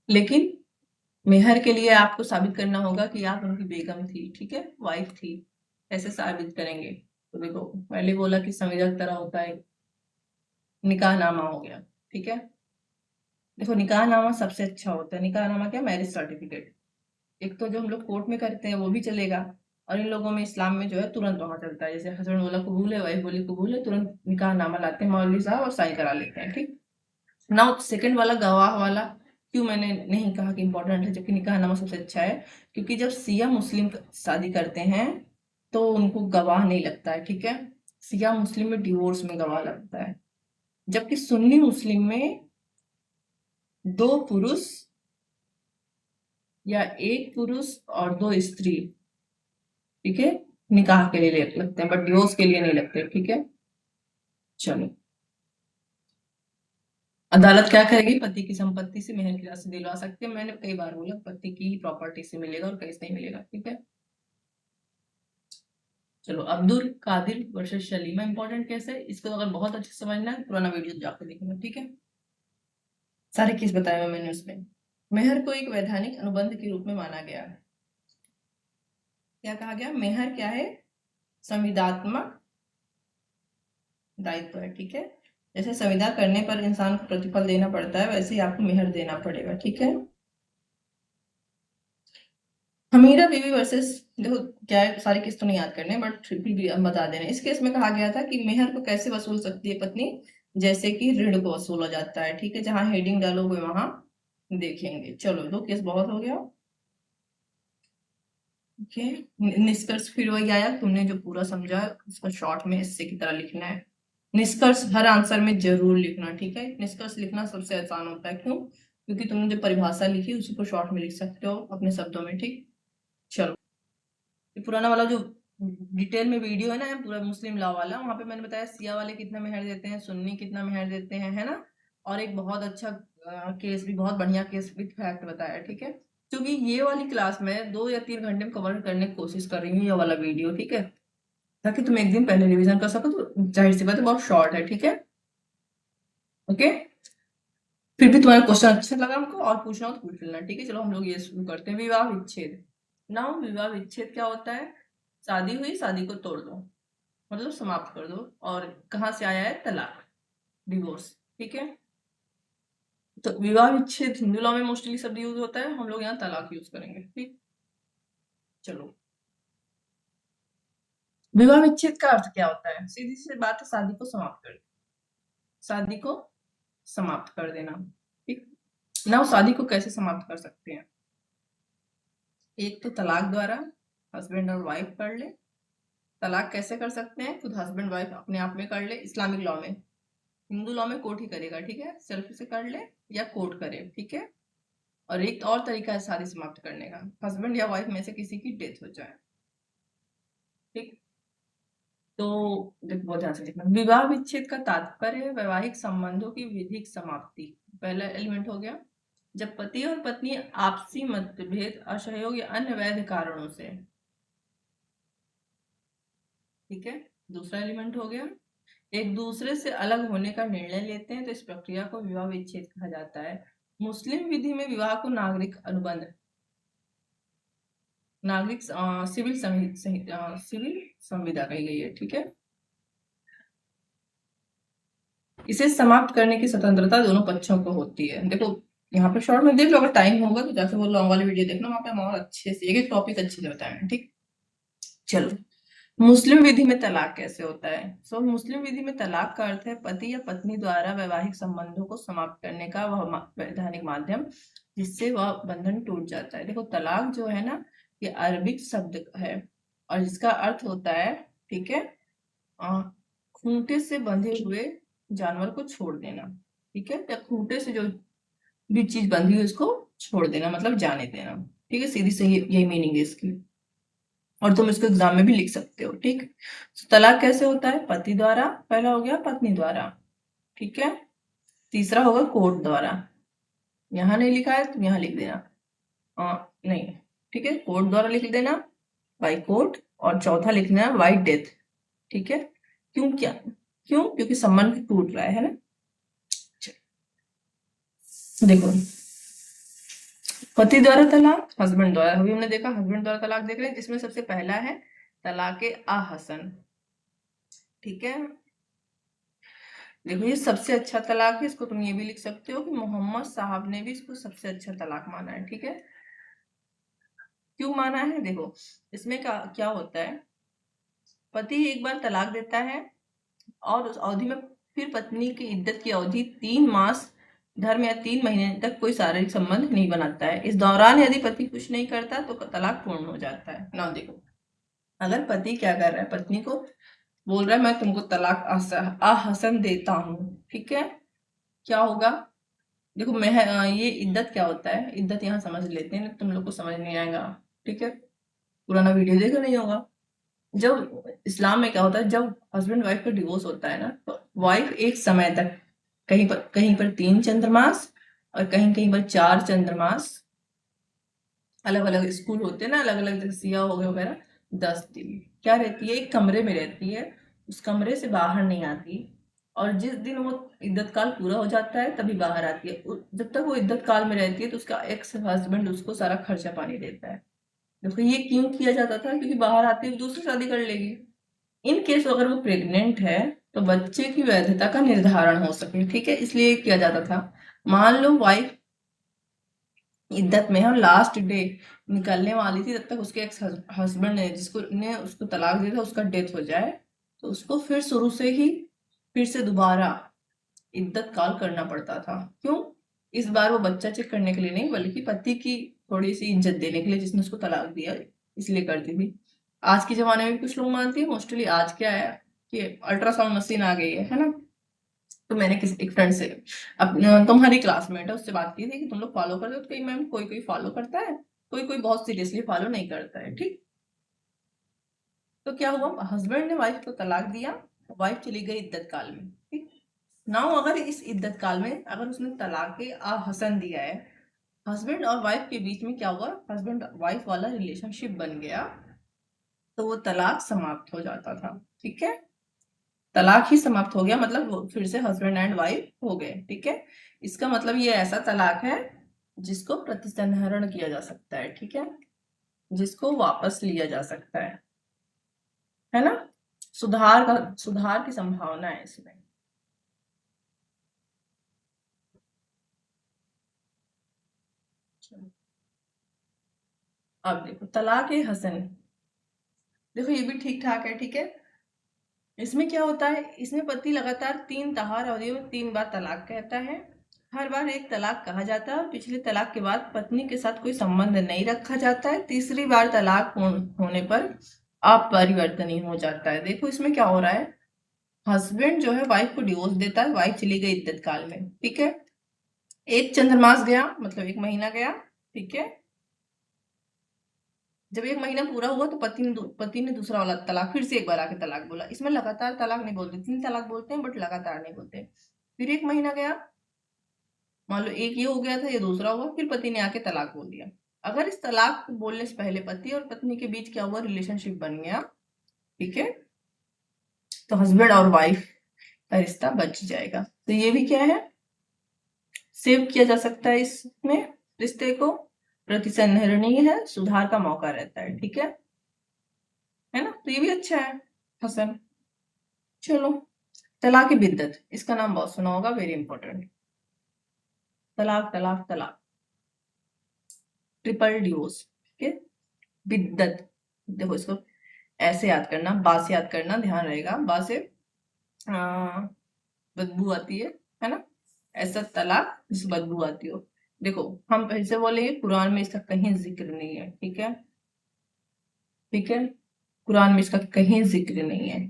लेकिन मेहर के लिए आपको साबित करना होगा कि आप उनकी बेगम थी, ठीक है, वाइफ थी। कैसे साबित करेंगे? तो देखो, पहले बोला कि संविदा तरह होता है, निकाहनामा हो गया, ठीक है। देखो, निकाहनामा सबसे अच्छा होता है। निकाहनामा क्या? Marriage certificate. एक तो जो हम लोग कोर्ट में करते हैं वो भी चलेगा, और इन लोगों में इस्लाम में जो है तुरंत वहां चलता है, जैसे हस्बैंड बोला कबूल है, वाइफ बोली कबूल है, तुरंत निकाहनामा लाते हैं मौलवी साहब और साइन करा लेते हैं, ठीक। ना सेकंड वाला गवाह वाला क्यों मैंने नहीं कहा कि इंपॉर्टेंट है, जबकि निकाहनामा सबसे अच्छा है, क्योंकि जब सिया मुस्लिम शादी करते हैं तो उनको गवाह नहीं लगता है, ठीक है। सिया मुस्लिम में डिवोर्स में गवाह लगता है, जबकि सुन्नी मुस्लिम में 2 पुरुष या 1 पुरुष और 2 स्त्री, ठीक है, निकाह के लिए लगते हैं, बट डिवोर्स के लिए नहीं लगते, ठीक है। चलो, अदालत क्या करेगी? पति की संपत्ति से मेहर की राशि दिलवा सकती है। मैंने कई बार बोला पति की ही प्रॉपर्टी से मिलेगा और कहीं से नहीं मिलेगा, ठीक है। चलो, Abdul Kadir versus Shalima important case है, इसको अगर बहुत अच्छे से समझना है पुराना वीडियो जाकर देखना, ठीक है। सारे केस बताए हुए मैंने उसमें। मेहर को एक वैधानिक अनुबंध के रूप में माना गया। क्या कहा गया? मेहर क्या है? संविदात्मक दायित्व है, ठीक है। जैसे संविदा करने पर इंसान को प्रतिफल देना पड़ता है, वैसे ही आपको मेहर देना पड़ेगा, ठीक है। हमीरा बीवी वर्सेस, देखो क्या है, सारे केस तो नहीं याद करने, बट फिर भी हम बता दे रहे हैं। इस केस में कहा गया था कि मेहर को कैसे वसूल सकती है पत्नी, जैसे कि ऋण को वसूल हो जाता है, ठीक है। जहां हेडिंग डालोगे वहां देखेंगे। चलो, 2 केस बहुत हो गया, ओके। निष्कर्ष फिर वही आया, तुमने जो पूरा समझा उसको शॉर्ट में हिस्से की तरह लिखना है। निष्कर्ष हर आंसर में जरूर लिखना, ठीक है। निष्कर्ष लिखना सबसे आसान होता है, क्यों? क्योंकि तुमने जो परिभाषा लिखी उसी को शॉर्ट में लिख सकते हो अपने शब्दों में, ठीक। चलो, ये पुराना वाला जो डिटेल में वीडियो है ना, पूरा मुस्लिम लॉ वाला, वहां पे मैंने बताया सिया वाले कितना मेहर देते हैं, सुन्नी कितना मेहर देते हैं, है ना। और एक बहुत अच्छा केस भी, बहुत बढ़िया केस विद फैक्ट बताया, ठीक है। क्योंकि ये वाली क्लास में 2 या 3 घंटे में कवर करने की कोशिश कर रही हूँ, ये वाला वीडियो, ठीक है, ताकि तुम एक दिन पहले रिवीजन कर सको। तो जाहिर सी बात है बहुत शॉर्ट है, ठीक है, ओके। फिर भी तुम्हारा क्वेश्चन अच्छा लगा हमको और पूछना हो तो पूछ लेना, ठीक है। चलो, हम लोग ये शुरू करते हैं। विवाह विच्छेद। नाउ, विवाह विच्छेद क्या होता है? शादी हुई, शादी को तोड़ दो, मतलब समाप्त कर दो। और कहाँ से आया है? तलाक, डिवोर्स, ठीक है। तो विवाह विच्छेद हिंदू लॉ में मोस्टली शब्द यूज होता है, हम लोग यहाँ तलाक यूज करेंगे, ठीक। चलो, विवाह विच्छेद का अर्थ क्या होता है? सीधी सी बात है, शादी को समाप्त कर देना, शादी को समाप्त कर देना, ठीक। ना, शादी को कैसे समाप्त कर सकते हैं? एक तो तलाक द्वारा, हस्बैंड और वाइफ कर ले। तलाक कैसे कर सकते हैं? खुद हस्बैंड वाइफ अपने आप में कर ले, इस्लामिक लॉ में। हिंदू लॉ में कोर्ट ही करेगा, ठीक है, सेल्फ से कर ले या कोर्ट करे, ठीक है। और एक और तरीका है शादी समाप्त करने का, हस्बैंड या वाइफ में से किसी की डेथ हो जाए, ठीक। तो देखो, बहुत ध्यान से देखना। विवाह विच्छेद का तात्पर्य वैवाहिक संबंधों की विधिक समाप्ति। पहला एलिमेंट हो गया, जब पति और पत्नी आपसी मतभेद, असहयोग या अन्य वैध कारणों से, ठीक है। दूसरा एलिमेंट हो गया, एक दूसरे से अलग होने का निर्णय लेते हैं, तो इस प्रक्रिया को विवाह विच्छेद कहा जाता है। मुस्लिम विधि में विवाह को नागरिक अनुबंध, नागरिक सिविल संविदा कही गई है, ठीक है। इसे समाप्त करने की स्वतंत्रता दोनों पक्षों को होती है। देखो यहाँ पे शॉर्ट में देख लो, अगर टाइम होगा तो जैसे वो लॉन्ग वाली वीडियो देखना, वहां पे हम और अच्छे से एक एक टॉपिक अच्छे से बताएंगे, ठीक। चलो, मुस्लिम विधि में तलाक कैसे होता है। मुस्लिम विधि में तलाक का अर्थ है पति या पत्नी द्वारा वैवाहिक संबंधों को समाप्त करने का वह वैधानिक माध्यम जिससे वह बंधन टूट जाता है। देखो तलाक जो है ना, ये अरबिक शब्द है और इसका अर्थ होता है, ठीक है, खूंटे से बंधे हुए जानवर को छोड़ देना, ठीक है, या खूंटे से जो भी चीज बंधी हुई उसको छोड़ देना, मतलब जाने देना, ठीक है, सीधी सही यही मीनिंग है इसकी। और तुम इसको एग्जाम में भी लिख सकते हो, ठीक। तलाक कैसे होता है, पति द्वारा, पहला हो गया पत्नी द्वारा, ठीक है, तीसरा होगा कोर्ट द्वारा, यहाँ नहीं लिखा है तुम यहाँ लिख देना, नहीं, ठीक है, कोर्ट द्वारा लिख देना, बाई कोर्ट, और चौथा लिखना है बाई डेथ, ठीक है। क्यों, क्योंकि संबंध टूट रहा है ना। देखो, पति द्वारा तलाक, हस्बैंड द्वारा, अभी हमने देखा हस्बैंड द्वारा तलाक देख रहे हैं, जिसमें सबसे पहला है तलाक आहसन, ठीक है। देखो ये सबसे अच्छा तलाक है, इसको तुम ये भी लिख सकते हो कि मोहम्मद साहब ने भी इसको सबसे अच्छा तलाक माना है, ठीक है। क्यों माना है, देखो इसमें क्या होता है, पति एक बार तलाक देता है और उस अवधि में फिर पत्नी की इद्दत की अवधि 3 मास धर्म या 3 महीने तक कोई शारीरिक संबंध नहीं बनाता है। इस दौरान यदि पति कुछ नहीं करता तो तलाक पूर्ण हो जाता है ना। देखो अगर पति क्या कर रहा है, पत्नी को बोल रहा है मैं तुमको तलाक आहसन देता हूँ, ठीक है, क्या होगा। देखो मैं ये इद्दत क्या होता है, इद्दत यहाँ समझ लेते हैं, तुम लोग को समझ नहीं आएगा, ठीक है, पुराना वीडियो देखा नहीं होगा। जब इस्लाम में क्या होता है, जब हस्बैंड वाइफ का डिवोर्स होता है ना, तो वाइफ एक समय तक कहीं पर 3 चंद्रमास और कहीं कहीं पर 4 चंद्रमास, अलग अलग स्कूल होते हैं ना, अलग अलग, जैसे सिया हो गए वगैरह, 10 दिन क्या रहती है, एक कमरे में रहती है, उस कमरे से बाहर नहीं आती, और जिस दिन वो इद्दत काल पूरा हो जाता है तभी बाहर आती है। जब तक वो इद्दत काल में रहती है तो उसका एक्स हस्बैंड उसको सारा खर्चा पानी देता है। देखो ये क्यों किया जाता था, क्योंकि बाहर आती है दूसरी शादी कर लेगी। इन केस अगर वो प्रेग्नेंट है तो बच्चे की वैधता का निर्धारण हो सके, ठीक है, इसलिए किया जाता था। मान लो वाइफ इद्दत में हम लास्ट डे निकलने वाली थी, तब तक उसके एक्स हस्बैंड ने जिसको ने उसको तलाक दिया था उसका डेथ हो जाए, तो उसको फिर शुरू से ही फिर से दोबारा इद्दत काल करना पड़ता था। क्यों, इस बार वो बच्चा चेक करने के लिए नहीं, बल्कि पति की थोड़ी सी इज्जत देने के लिए जिसने उसको तलाक दिया, इसलिए करती थी। आज के जमाने में कुछ लोग मानते हैं, मोस्टली आज क्या है कि अल्ट्रासाउंड मशीन आ गई है ना। तो मैंने किसी एक फ्रेंड से, तुम्हारी क्लासमेट है, उससे बात की थी कि तुम लोग फॉलो करते हो, तो कहीं मैम कोई कोई फॉलो करता है, कोई कोई बहुत सीरियसली फॉलो नहीं करता है, ठीक। तो क्या हुआ, हस्बैंड ने वाइफ को तलाक दिया, वाइफ चली गई इद्दत काल में, ठीक। नाउ अगर इस इद्दत काल में अगर उसने तलाक हसन दिया है, हस्बैंड और वाइफ के बीच में क्या हुआ, हस्बैंड वाइफ वाला रिलेशनशिप बन गया, तो वो तलाक समाप्त हो जाता था, ठीक है। तलाक ही समाप्त हो गया, मतलब वो फिर से हस्बैंड एंड वाइफ हो गए, ठीक है। इसका मतलब ये ऐसा तलाक है जिसको प्रतिसंहरण किया जा सकता है, ठीक है, जिसको वापस लिया जा सकता है ना। सुधार की संभावना है इसमें। अब देखो तलाक ए हसन, देखो ये भी ठीक ठाक है, ठीक है। इसमें क्या होता है, इसमें पति लगातार 3 तहार अवधियों में 3 बार तलाक कहता है। हर बार एक तलाक कहा जाता है और पिछले तलाक के बाद पत्नी के साथ कोई संबंध नहीं रखा जाता है। तीसरी बार तलाक होने पर अपरिवर्तनीय हो जाता है। देखो इसमें क्या हो रहा है, हस्बैंड जो है वाइफ को डिवोर्स देता है, वाइफ चली गई इद्दत काल में, ठीक है, एक चंद्रमास गया मतलब 1 महीना गया, ठीक है। जब 1 महीना पूरा हुआ तो पति ने दूसरा वाला तलाक फिर से एक बार आके तलाक बोला। इसमें लगातार तलाक नहीं बोलते, 3 तलाक बोलते हैं बट लगातार नहीं बोलते। फिर 1 महीना गया, मान लो एक ये हो गया था, ये दूसरा हुआ, फिर पति ने आके तलाक बोल दिया। अगर इस तलाक को बोलने से पहले पति और पत्नी के बीच क्या हुआ, रिलेशनशिप बन गया, ठीक है, तो हस्बैंड और वाइफ का रिश्ता बच जाएगा। तो ये भी क्या है, सेव किया जा सकता है इसमें रिश्ते को, प्रतिसंहरणीय है, सुधार का मौका रहता है, ठीक है ना। तो ये भी अच्छा है हसन। चलो, तलाक बिद्दत, इसका नाम बहुत सुना होगा, वेरी इंपॉर्टेंट। तलाक तलाक तलाक, ट्रिपल डिवोर्स, ठीक है। बिद्दत, देखो इसको ऐसे याद करना, बा से याद करना, ध्यान रहेगा, बा से बदबू आती है ना, ऐसा तलाक जिससे बदबू आती हो। देखो हम फिर से बोलेंगे, कुरान में इसका कहीं जिक्र नहीं है, ठीक है, ठीक है, कुरान में इसका कहीं जिक्र नहीं है,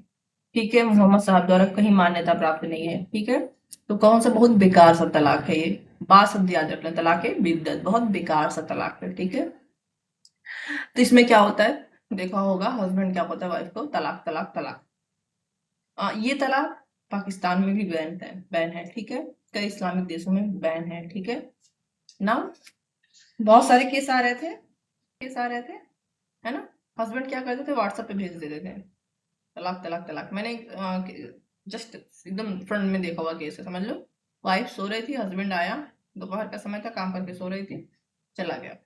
ठीक है, मोहम्मद साहब द्वारा कहीं मान्यता प्राप्त नहीं है, ठीक है। तो कौन सा बहुत बेकार सा तलाक है ये, बा शब्द याद रखना, तलाक है बिद्दत, बहुत बेकार सा तलाक है, ठीक है। तो इसमें क्या होता है, देखा होगा, हस्बैंड क्या होता है वाइफ को तलाक तलाक तलाक। ये तलाक पाकिस्तान में भी बैन है, ठीक है, कई इस्लामिक देशों में बैन है, ठीक है ना। बहुत सारे केस आ रहे थे, है ना। हस्बैंड क्या करते थे, व्हाट्सएप पे भेज देते थे, तलाक तलाक तलाक। मैंने जस्ट एकदम फ्रंट में देखा हुआ केस है, समझ लो। वाइफ सो रही थी, हस्बैंड आया, दोपहर का समय था, काम करके सो रही थी, चला गया।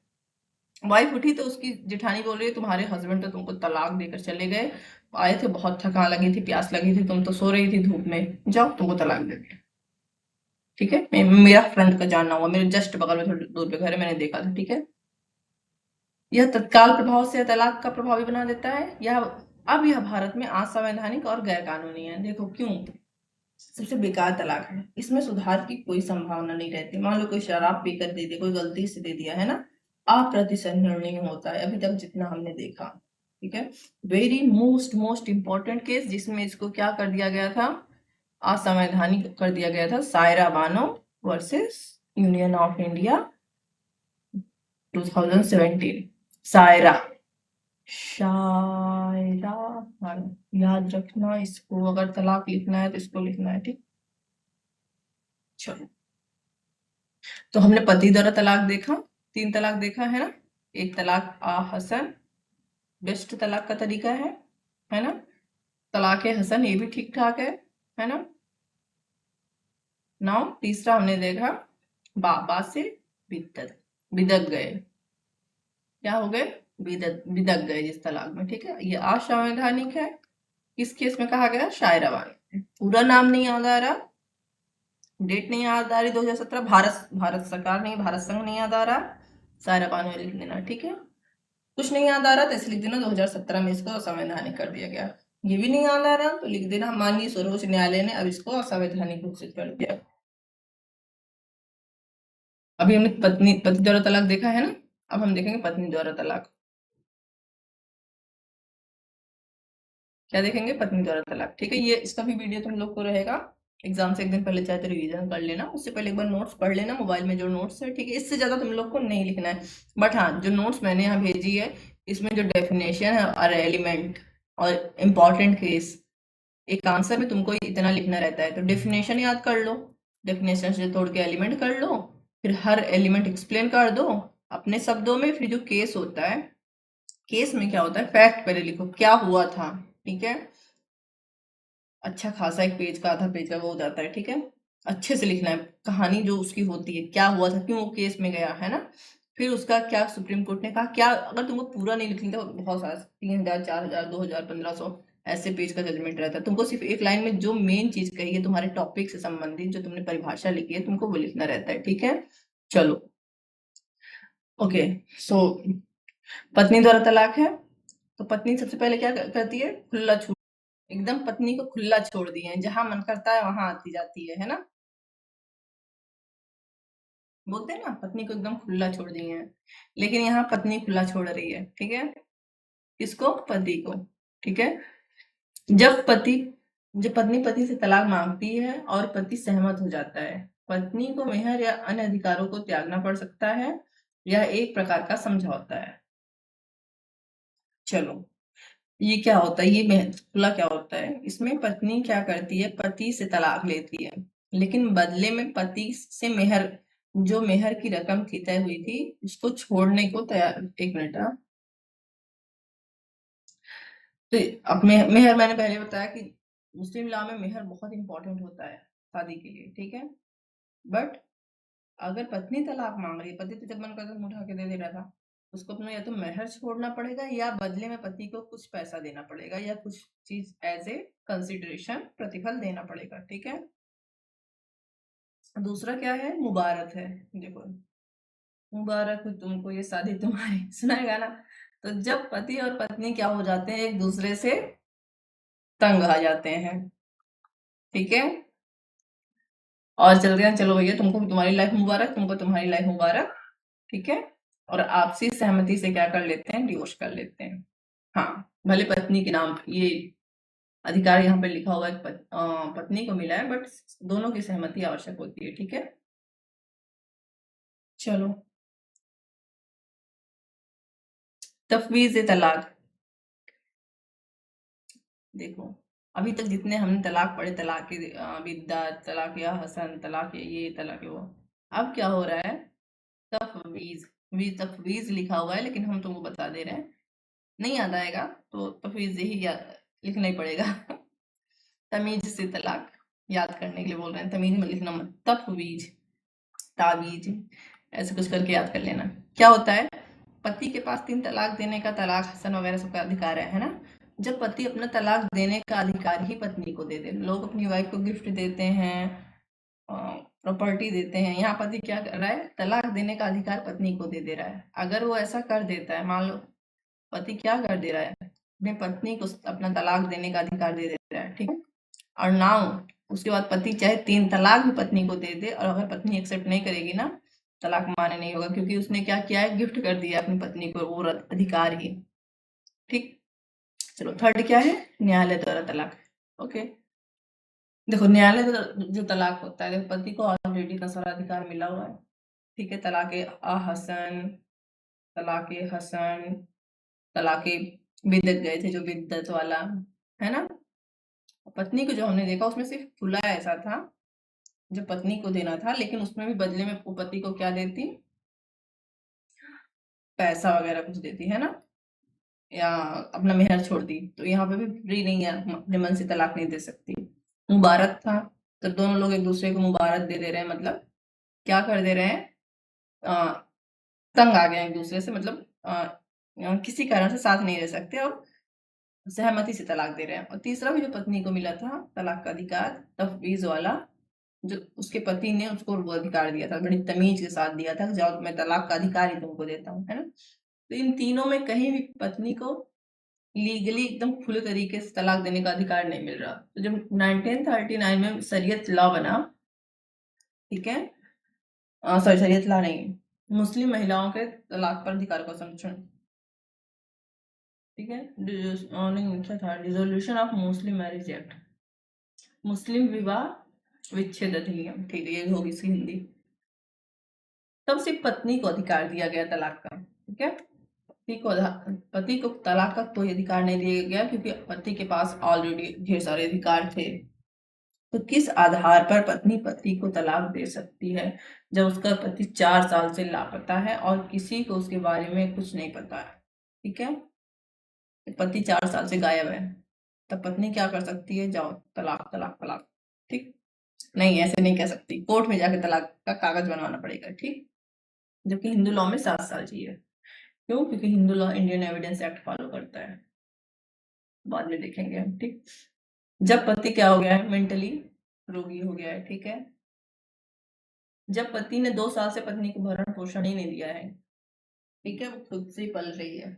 वाइफ उठी तो उसकी जेठानी बोल रही है, तुम्हारे हस्बैंड तो तुमको तलाक देकर चले गए, आए थे, बहुत थकान लगी थी, प्यास लगी थी, तुम तो सो रही थी धूप में, जाओ तुमको तलाक दे दिया, ठीक है। मेरा फ्रेंड का जानना हुआ, मेरे जस्ट बगल में थोड़ी दूर पे घर है, मैंने देखा था, ठीक है। यह तत्काल प्रभाव से तलाक का प्रभावी बना देता है, यह भारत में असंवैधानिक और गैर कानूनी है। देखो क्यों, सबसे बेकार तलाक है, इसमें सुधार की कोई संभावना नहीं रहती। मान लो कोई शराब पीकर दे दे, कोई गलती से दे दिया, है ना, अप्रतिशत निर्णय होता है अभी तक जितना हमने देखा, ठीक है। Very most most important case जिसमें इसको क्या कर दिया गया था, असंवैधानिक कर दिया गया था, Saira Bano versus union of India 2017। Saira, Shayara, याद रखना इसको, अगर तलाक लिखना है तो इसको लिखना है, ठीक। चलो, तो हमने पति द्वारा तलाक देखा, 3 तलाक देखा है ना। एक तलाक हसन, बेस्ट तलाक का तरीका है ना। तलाक हसन ये भी ठीक ठाक है ना। नाउ तीसरा हमने देखा, बाबा से बिदत, बिदक गए, क्या हो गए, बिदक गए जिस तलाक में, ठीक है। ये असंवैधानिक है, किस केस में कहा गया, शायरा बानो। पूरा नाम नहीं याद आ रहा, डेट नहीं याद आ रही, 2017, भारत भारत सरकार नहीं, भारत संघ नहीं याद आ रहा, सायरा बानो लिख देना, ठीक है। कुछ नहीं याद आ रहा तो ऐसे लिख देना 2017 में इसको असंवैधानिक कर दिया गया। ये भी नहीं याद आ रहा तो लिख देना माननीय सर्वोच्च न्यायालय ने अब इसको असंवैधानिक घोषित कर दिया। अभी हमने पति द्वारा तलाक देखा है ना, अब हम देखेंगे पत्नी द्वारा तलाक। क्या देखेंगे, पत्नी द्वारा तलाक, ठीक है। ये इसका भी वीडियो तुम लोग को रहेगा, एग्जाम से एक दिन पहले चाहे तो रिवीजन कर लेना, उससे पहले एक बार नोट्स पढ़ लेना, मोबाइल में जो नोट्स है, ठीक है। इससे ज्यादा तुम लोग को नहीं लिखना है, बट हाँ जो नोट्स मैंने यहाँ भेजी है, इसमें जो डेफिनेशन है और एलिमेंट और इम्पॉर्टेंट केस, एक आंसर में तुमको इतना लिखना रहता है, तो डेफिनेशन याद कर लो, डेफिनेशन से तोड़ के एलिमेंट कर लो, फिर हर एलिमेंट एक्सप्लेन कर दो अपने शब्दों में, फिर जो केस होता है, केस में क्या होता है, फैक्ट पहले लिखो, क्या हुआ था, ठीक है। अच्छा खासा एक पेज का, आधा पेज का वो हो जाता है, ठीक है। अच्छे से लिखना है, कहानी जो उसकी होती है, क्या हुआ था, क्यों वो केस में गया, है ना। फिर उसका क्या सुप्रीम कोर्ट ने कहा, क्या, अगर तुमको पूरा नहीं लिखना तो बहुत सारा 3000 4000 2000 1500 ऐसे पेज का जजमेंट रहता है, तुमको सिर्फ एक लाइन में जो मेन चीज कही है तुम्हारे टॉपिक से संबंधित, जो तुमने परिभाषा लिखी है, तुमको वो लिखना रहता है, ठीक है। चलो, ओके। सो पत्नी द्वारा तलाक है, तो पत्नी सबसे पहले क्या करती है, खुला छूट, एकदम पत्नी को खुला छोड़ दिए हैं, जहां मन करता है वहां आती जाती है ना। बोलते हैं ना, पत्नी को एकदम खुला छोड़ दिए हैं, लेकिन यहाँ पत्नी खुला छोड़ रही है, ठीक है। किसको, पति को, ठीक है। जब पति जब पत्नी पति से तलाक मांगती है और पति सहमत हो जाता है, पत्नी को मेहर या अन्य अधिकारों को त्यागना पड़ सकता है, यह एक प्रकार का समझौता है। चलो, ये क्या होता है, ये खुला क्या होता है, इसमें पत्नी क्या करती है, पति से तलाक लेती है, लेकिन बदले में पति से मेहर, जो मेहर की रकम थी, तय हुई थी, उसको छोड़ने को तैयार, एक मिनट, तो अब मेहर मैंने पहले बताया कि मुस्लिम लॉ में मेहर बहुत इंपॉर्टेंट होता है शादी के लिए, ठीक है। बट अगर पत्नी तलाक मांग रही है, पति तो जब मन करता है उठा के दे रहा था, उसको अपना या तो मेहर छोड़ना पड़ेगा या बदले में पति को कुछ पैसा देना पड़ेगा या कुछ चीज एज ए कंसिडरेशन प्रतिफल देना पड़ेगा। ठीक है। दूसरा क्या है, मुबारक है। देखो, मुबारक हो तुमको ये शादी तुम्हारी, सुनाएगा ना। तो जब पति और पत्नी क्या हो जाते हैं, एक दूसरे से तंग आ जाते हैं। ठीक है। और चलते हैं, चलो भैया तुमको तुम्हारी लाइफ मुबारक, तुमको तुम्हारी लाइफ मुबारक। ठीक है। और आपसी सहमति से क्या कर लेते हैं, डिवोर्स कर लेते हैं। हाँ, भले पत्नी के नाम पे ये अधिकार यहाँ पे लिखा हुआ है, पत्नी को मिला है, बट दोनों की सहमति आवश्यक होती है। ठीक है। चलो, तफवीज तलाक। देखो, अभी तक जितने हमने तलाक पढ़े, तलाक बिद्दात, तलाक या हसन, तलाक ये तलाक वो, अब क्या हो रहा है, तफवीज। भी तफवीज लिखा हुआ है लेकिन हम तुमको बता दे रहे हैं, नहीं याद आएगा तो तफवीज ही लिखना ही पड़ेगा। तमीज से तलाक याद करने के लिए बोल रहे हैं, तमीज में लिखना मत, तफवीज, तावीज, ऐसे कुछ करके याद कर लेना। क्या होता है, पति के पास 3 तलाक देने का, तलाक हसन वगैरह सबका अधिकार है ना। जब पति अपना तलाक देने का अधिकार ही पत्नी को दे दे, लोग अपनी वाइफ को गिफ्ट देते हैं, प्रॉपर्टी देते हैं, यहाँ पति क्या कर रहा है, तलाक देने का अधिकार पत्नी को दे दे रहा है। अगर वो ऐसा कर देता है, मान लो पति क्या कर दे रहा है, अपनी पत्नी को अपना तलाक देने का अधिकार दे दे रहा है। ठीक है। और नाउ उसके बाद पति चाहे 3 तलाक भी पत्नी को दे दे, और अगर पत्नी एक्सेप्ट नहीं करेगी ना, तलाक मान्य नहीं होगा, क्योंकि उसने क्या किया है, गिफ्ट कर दिया अपनी पत्नी को वो अधिकार ही। ठीक। चलो, थर्ड क्या है, न्यायालय द्वारा तलाक। ओके। देखो, न्यायालय द्वारा जो तलाक होता है, देखो पति को ऑलरेडी इतना सारा अधिकार मिला हुआ है। ठीक है। तलाके हसन, तलाके हसन, तलाके बिदत गए थे, जो बिद्दत वाला है ना। पत्नी को जो हमने देखा उसमें सिर्फ खुला ऐसा था जो पत्नी को देना था, लेकिन उसमें भी बदले में वो पति को क्या देती, पैसा वगैरह कुछ देती है ना, या अपना मेहर छोड़ दी। तो यहाँ पे भी फ्री नहीं है, अपने मन से तलाक नहीं दे सकती। मुबारक था, तो दोनों लोग एक दूसरे को मुबारक दे दे रहे हैं, मतलब क्या कर दे रहे हैं, तंग आ गए एक दूसरे से, मतलब किसी कारण से साथ नहीं रह सकते और सहमति से तलाक दे रहे हैं। और तीसरा भी जो पत्नी को मिला था तलाक का अधिकार, तफवीज वाला, जो उसके पति ने उसको वो अधिकार दिया था, बड़ी तमीज के साथ दिया था, जाओ मैं तलाक का अधिकार ही तुमको देता हूँ, है ना। तो इन तीनों में कहीं भी पत्नी को लीगली एकदम खुले तरीके से तलाक देने का अधिकार नहीं मिल रहा। तो जब 1939 में शरीयत लॉ बना, ठीक है, सॉरी शरीयत लॉ नहीं, मुस्लिम महिलाओं के तलाक पर अधिकार का संरक्षण, ठीक है, नहीं क्या था, dissolution of Muslim marriage act, Muslim विवाह विच्छेद अधिनियम, ठीक है, ये होगी इसकी हिंदी। तब सिर्फ पत्नी को अधिकार दिया गया तलाक का। ठीक है। पति को तलाक का कोई अधिकार नहीं दिया गया, क्योंकि पति के पास ऑलरेडी ढेर सारे अधिकार थे। तो किस आधार पर पत्नी पति को तलाक दे सकती है, जब उसका पति 4 साल से लापता है और किसी को उसके बारे में कुछ नहीं पता है। ठीक है। पति 4 साल से गायब है, तब पत्नी क्या कर सकती है, जाओ तलाक तलाक तलाक। ठीक। नहीं, ऐसे नहीं कह सकती, कोर्ट में जाके तलाक का कागज बनवाना पड़ेगा। ठीक। जबकि हिंदू लॉ में 7 साल चाहिए। क्यों? क्योंकि Hindu law Indian evidence act follow करता है, बाद में देखेंगे हम। ठीक। जब पति क्या हो गया है, मेंटली रोगी हो गया है। ठीक है। जब पति ने 2 साल से पत्नी को भरण पोषण ही नहीं दिया है, ठीक है, वो खुद से ही पल रही है।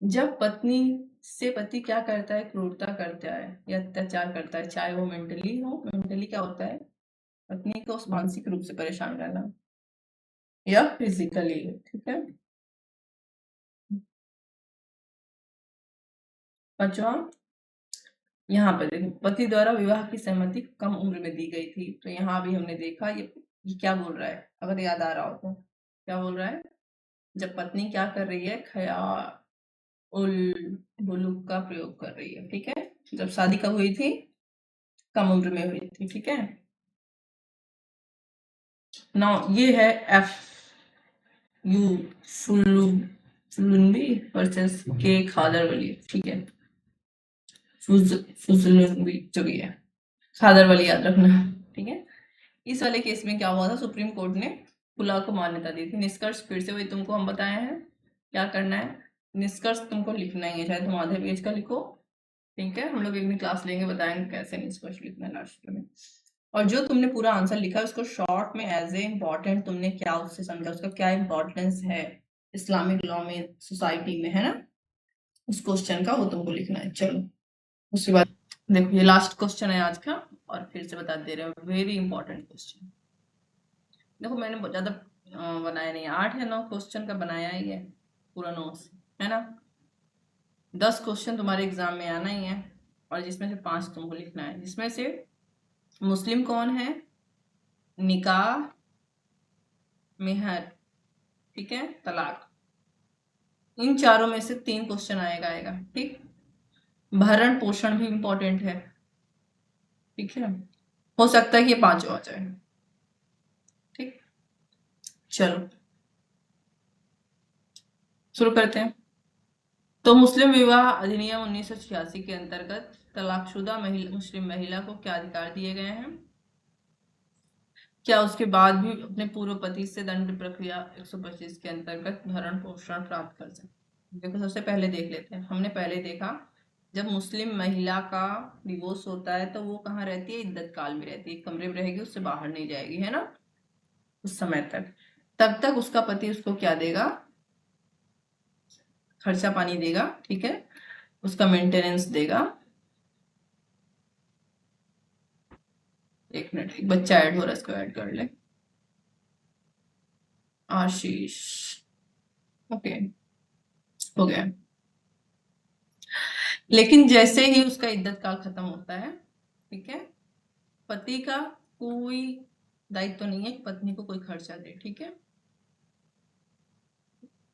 जब पत्नी से पति क्या करता है, क्रूरता करता है या अत्याचार करता है, चाहे वो मेंटली हो, मेंटली क्या होता है, पत्नी को मानसिक रूप से परेशान करना, या फिजिकली। ठीक है। पांचवा, यहाँ पर देखो, पति द्वारा विवाह की सहमति कम उम्र में दी गई थी। तो यहाँ भी हमने देखा, ये क्या बोल रहा है, अगर याद आ रहा हो तो क्या बोल रहा है, जब पत्नी क्या कर रही है, उल बुलूक का प्रयोग कर रही है। ठीक है। जब शादी कब हुई थी, कम उम्र में हुई थी। ठीक है। नौ ये है एफ यू फुलुंबी वर्सेस के खादरवली। ठीक है। फुजलुंबी जो भी है, खादरवली याद रखना। ठीक है। इस वाले केस में क्या हुआ था, सुप्रीम कोर्ट ने खुला को मान्यता दी थी। निष्कर्ष फिर से वही तुमको हम बताए हैं, क्या करना है, निष्कर्ष तुमको लिखना ही है, चाहे तुम आधे पेज का लिखो, ठीक है। हम लोग एक दिन क्लास लेंगे, बताएंगे कैसे निष्कर्ष लिखना है लास्ट में। और जो तुमने पूरा आंसर लिखा है उसको शॉर्ट में एज ए इम्पोर्टेंट तुमने क्या उससे समझा, उसका क्या इम्पोर्टेंस है इस्लामिक लॉ में, सोसाइटी में, है ना, उस क्वेश्चन का वो तुमको लिखना है। चलो उसके बाद देखो ये लास्ट क्वेश्चन है आज का, और फिर से बता दे रहे हो, वेरी इंपॉर्टेंट क्वेश्चन। देखो मैंने बहुत ज्यादा बनाया नहीं, 8 या 9 क्वेश्चन का बनाया ही है पूरा नोट्स, है ना। 10 क्वेश्चन तुम्हारे एग्जाम में आना ही है, और जिसमें से 5 तुमको लिखना है, जिसमें से मुस्लिम कौन है, निकाह, मेहर, ठीक है, तलाक, इन चारों में से 3 क्वेश्चन आएगा, ठीक। भरण पोषण भी इंपॉर्टेंट है, ठीक है, हो सकता है कि ये 5 आ जाए, ठीक। चलो शुरू करते हैं। तो मुस्लिम विवाह अधिनियम 1986 के अंतर्गत तलाकशुदा मुस्लिम महिला को क्या अधिकार दिए गए हैं, क्या उसके बाद भी अपने पूर्व पति से दंड प्रक्रिया 125 के अंतर्गत भरण पोषण प्राप्त कर सकते। देखो सबसे पहले देख लेते हैं, हमने पहले देखा जब मुस्लिम महिला का डिवोर्स होता है तो वो कहाँ रहती है, इद्दत काल में रहती है, कमरे में रहेगी, उससे बाहर नहीं जाएगी, है ना, उस समय तक। तब तक उसका पति उसको क्या देगा, खर्चा पानी देगा, ठीक है, उसका मेंटेनेंस देगा। एक मिनट, एक बच्चा ऐड हो रहा है, इसको ऐड कर ले, आशीष, ओके, हो गया। लेकिन जैसे ही उसका इद्दत काल खत्म होता है, ठीक है, पति का कोई दायित्व तो नहीं है कि पत्नी को कोई खर्चा दे, ठीक है।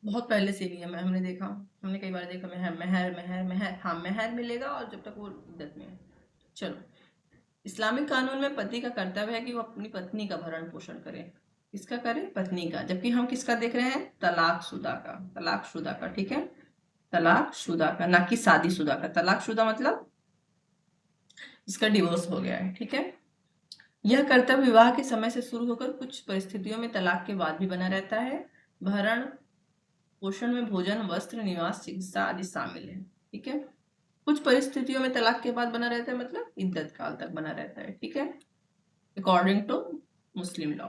बहुत पहले से नियम है, हमने देखा, हमने कई बार देखा, मेहर मेहर मेहर मेहर, हाँ मेहर मिलेगा, और जब तक वो इद्दत में है। चलो, इस्लामिक कानून में पति का कर्तव्य है कि वो अपनी पत्नी का भरण पोषण करे, किसका करे, पत्नी का। जबकि हम किसका देख रहे हैं, तलाकशुदा का, तलाकशुदा का, ठीक है, तलाकशुदा का, ना कि शादीशुदा का। तलाकशुदा मतलब इसका डिवोर्स हो गया है, ठीक है। यह कर्तव्य विवाह के समय से शुरू होकर कुछ परिस्थितियों में तलाक के बाद भी बना रहता है। भरण पोषण में भोजन, वस्त्र, निवास, चिकित्सा आदि शामिल है, ठीक है। कुछ परिस्थितियों में तलाक के बाद बना रहता है, मतलब इद्दत काल तक बना रहता है, ठीक है, अकॉर्डिंग टू मुस्लिम लॉ।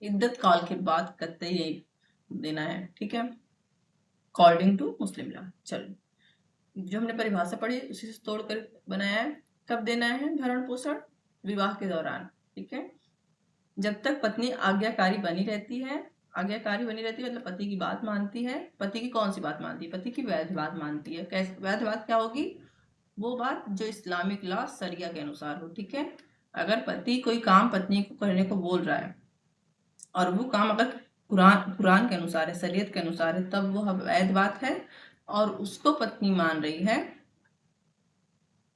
इद्दत काल के बाद कतई नहीं देना है, ठीक है, अकॉर्डिंग टू मुस्लिम लॉ। चलो जो हमने परिभाषा पढ़ी उसी से तोड़कर बनाया है। कब देना है भरण पोषण, विवाह के दौरान, ठीक है, जब तक पत्नी आज्ञाकारी बनी रहती है। आज्ञाकारी बनी रहती है मतलब पति की बात मानती है। पति की कौन सी बात मानती है, पति की वैध बात मानती है। कैसे वैध बात, क्या होगी, वो बात जो इस्लामिक लॉ शरिया के अनुसार हो, ठीक है। अगर पति कोई काम पत्नी को करने को बोल रहा है और वो काम अगर कुरान के अनुसार है, शरीयत के अनुसार है, तब वो वैध बात है और उसको पत्नी मान रही है,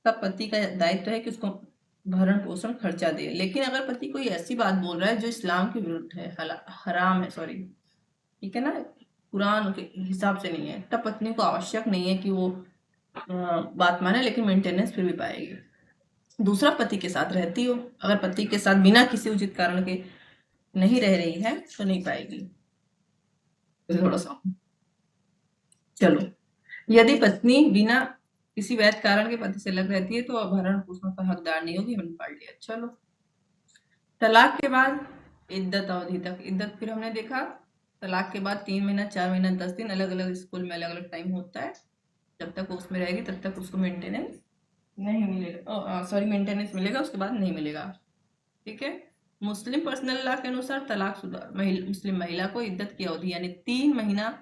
तब पति का दायित्व है कि उसको भरण पोषण खर्चा दे। लेकिन अगर पति कोई ऐसी बात बोल रहा है जो इस्लाम के विरुद्ध है, हराम है, सॉरी, ठीक है ना, कुरान के हिसाब से नहीं है, तब पत्नी को आवश्यक नहीं है कि वो बात माने, लेकिन मेंटेनेंस फिर भी पाएगी। दूसरा, पति के साथ रहती हो, अगर पति के साथ बिना किसी उचित कारण के नहीं रह रही है तो नहीं पाएगी। थोड़ा सा चलो, यदि पत्नी बिना किसी वैध कारण के पति से अलग रहती है तो भरण पोषण का हकदार नहीं होगी, हमने पढ़ लिया। चलो, तलाक के बाद इद्दत अवधि तक। इद्दत फिर हमने देखा, तलाक के बाद 3 महीना, 4 महीना, 10 दिन, अलग अलग स्कूल में अलग अलग टाइम होता है। जब तक वो उसमें रहेगी तब तक उसको मेंटेनेंस नहीं मिलेगा, सॉरी, मेंटेनेंस मिलेगा, उसके बाद नहीं मिलेगा, ठीक है। मुस्लिम पर्सनल लॉ के अनुसार तलाकशुदा मुस्लिम महिला को इद्दत की अवधि यानी 3 महीना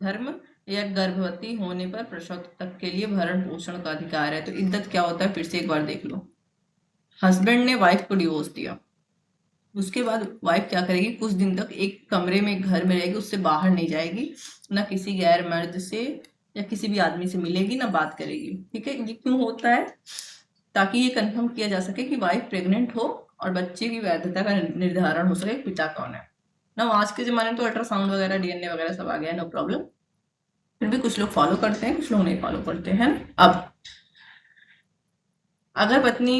धर्म या गर्भवती होने पर प्रसव तक के लिए भरण पोषण का अधिकार है। तो इद्दत क्या होता है, फिर से एक बार देख लो। हस्बैंड ने वाइफ को डिवोर्स दिया, उसके बाद वाइफ क्या करेगी, कुछ दिन तक एक कमरे में घर में रहेगी, उससे बाहर नहीं जाएगी, ना किसी गैर मर्द से या किसी भी आदमी से मिलेगी, ना बात करेगी, ठीक है। ये क्यों होता है, ताकि ये कंफर्म किया जा सके कि वाइफ प्रेग्नेंट हो और बच्चे की वैधता का निर्धारण हो सके, पिता कौन है ना। आज के जमाने में तो अल्ट्रासाउंड वगैरह, डीएनए वगैरह सब आ गया है, नो प्रॉब्लम। फिर भी कुछ लोग फॉलो करते हैं, कुछ लोग नहीं फॉलो करते हैं। अब अगर पत्नी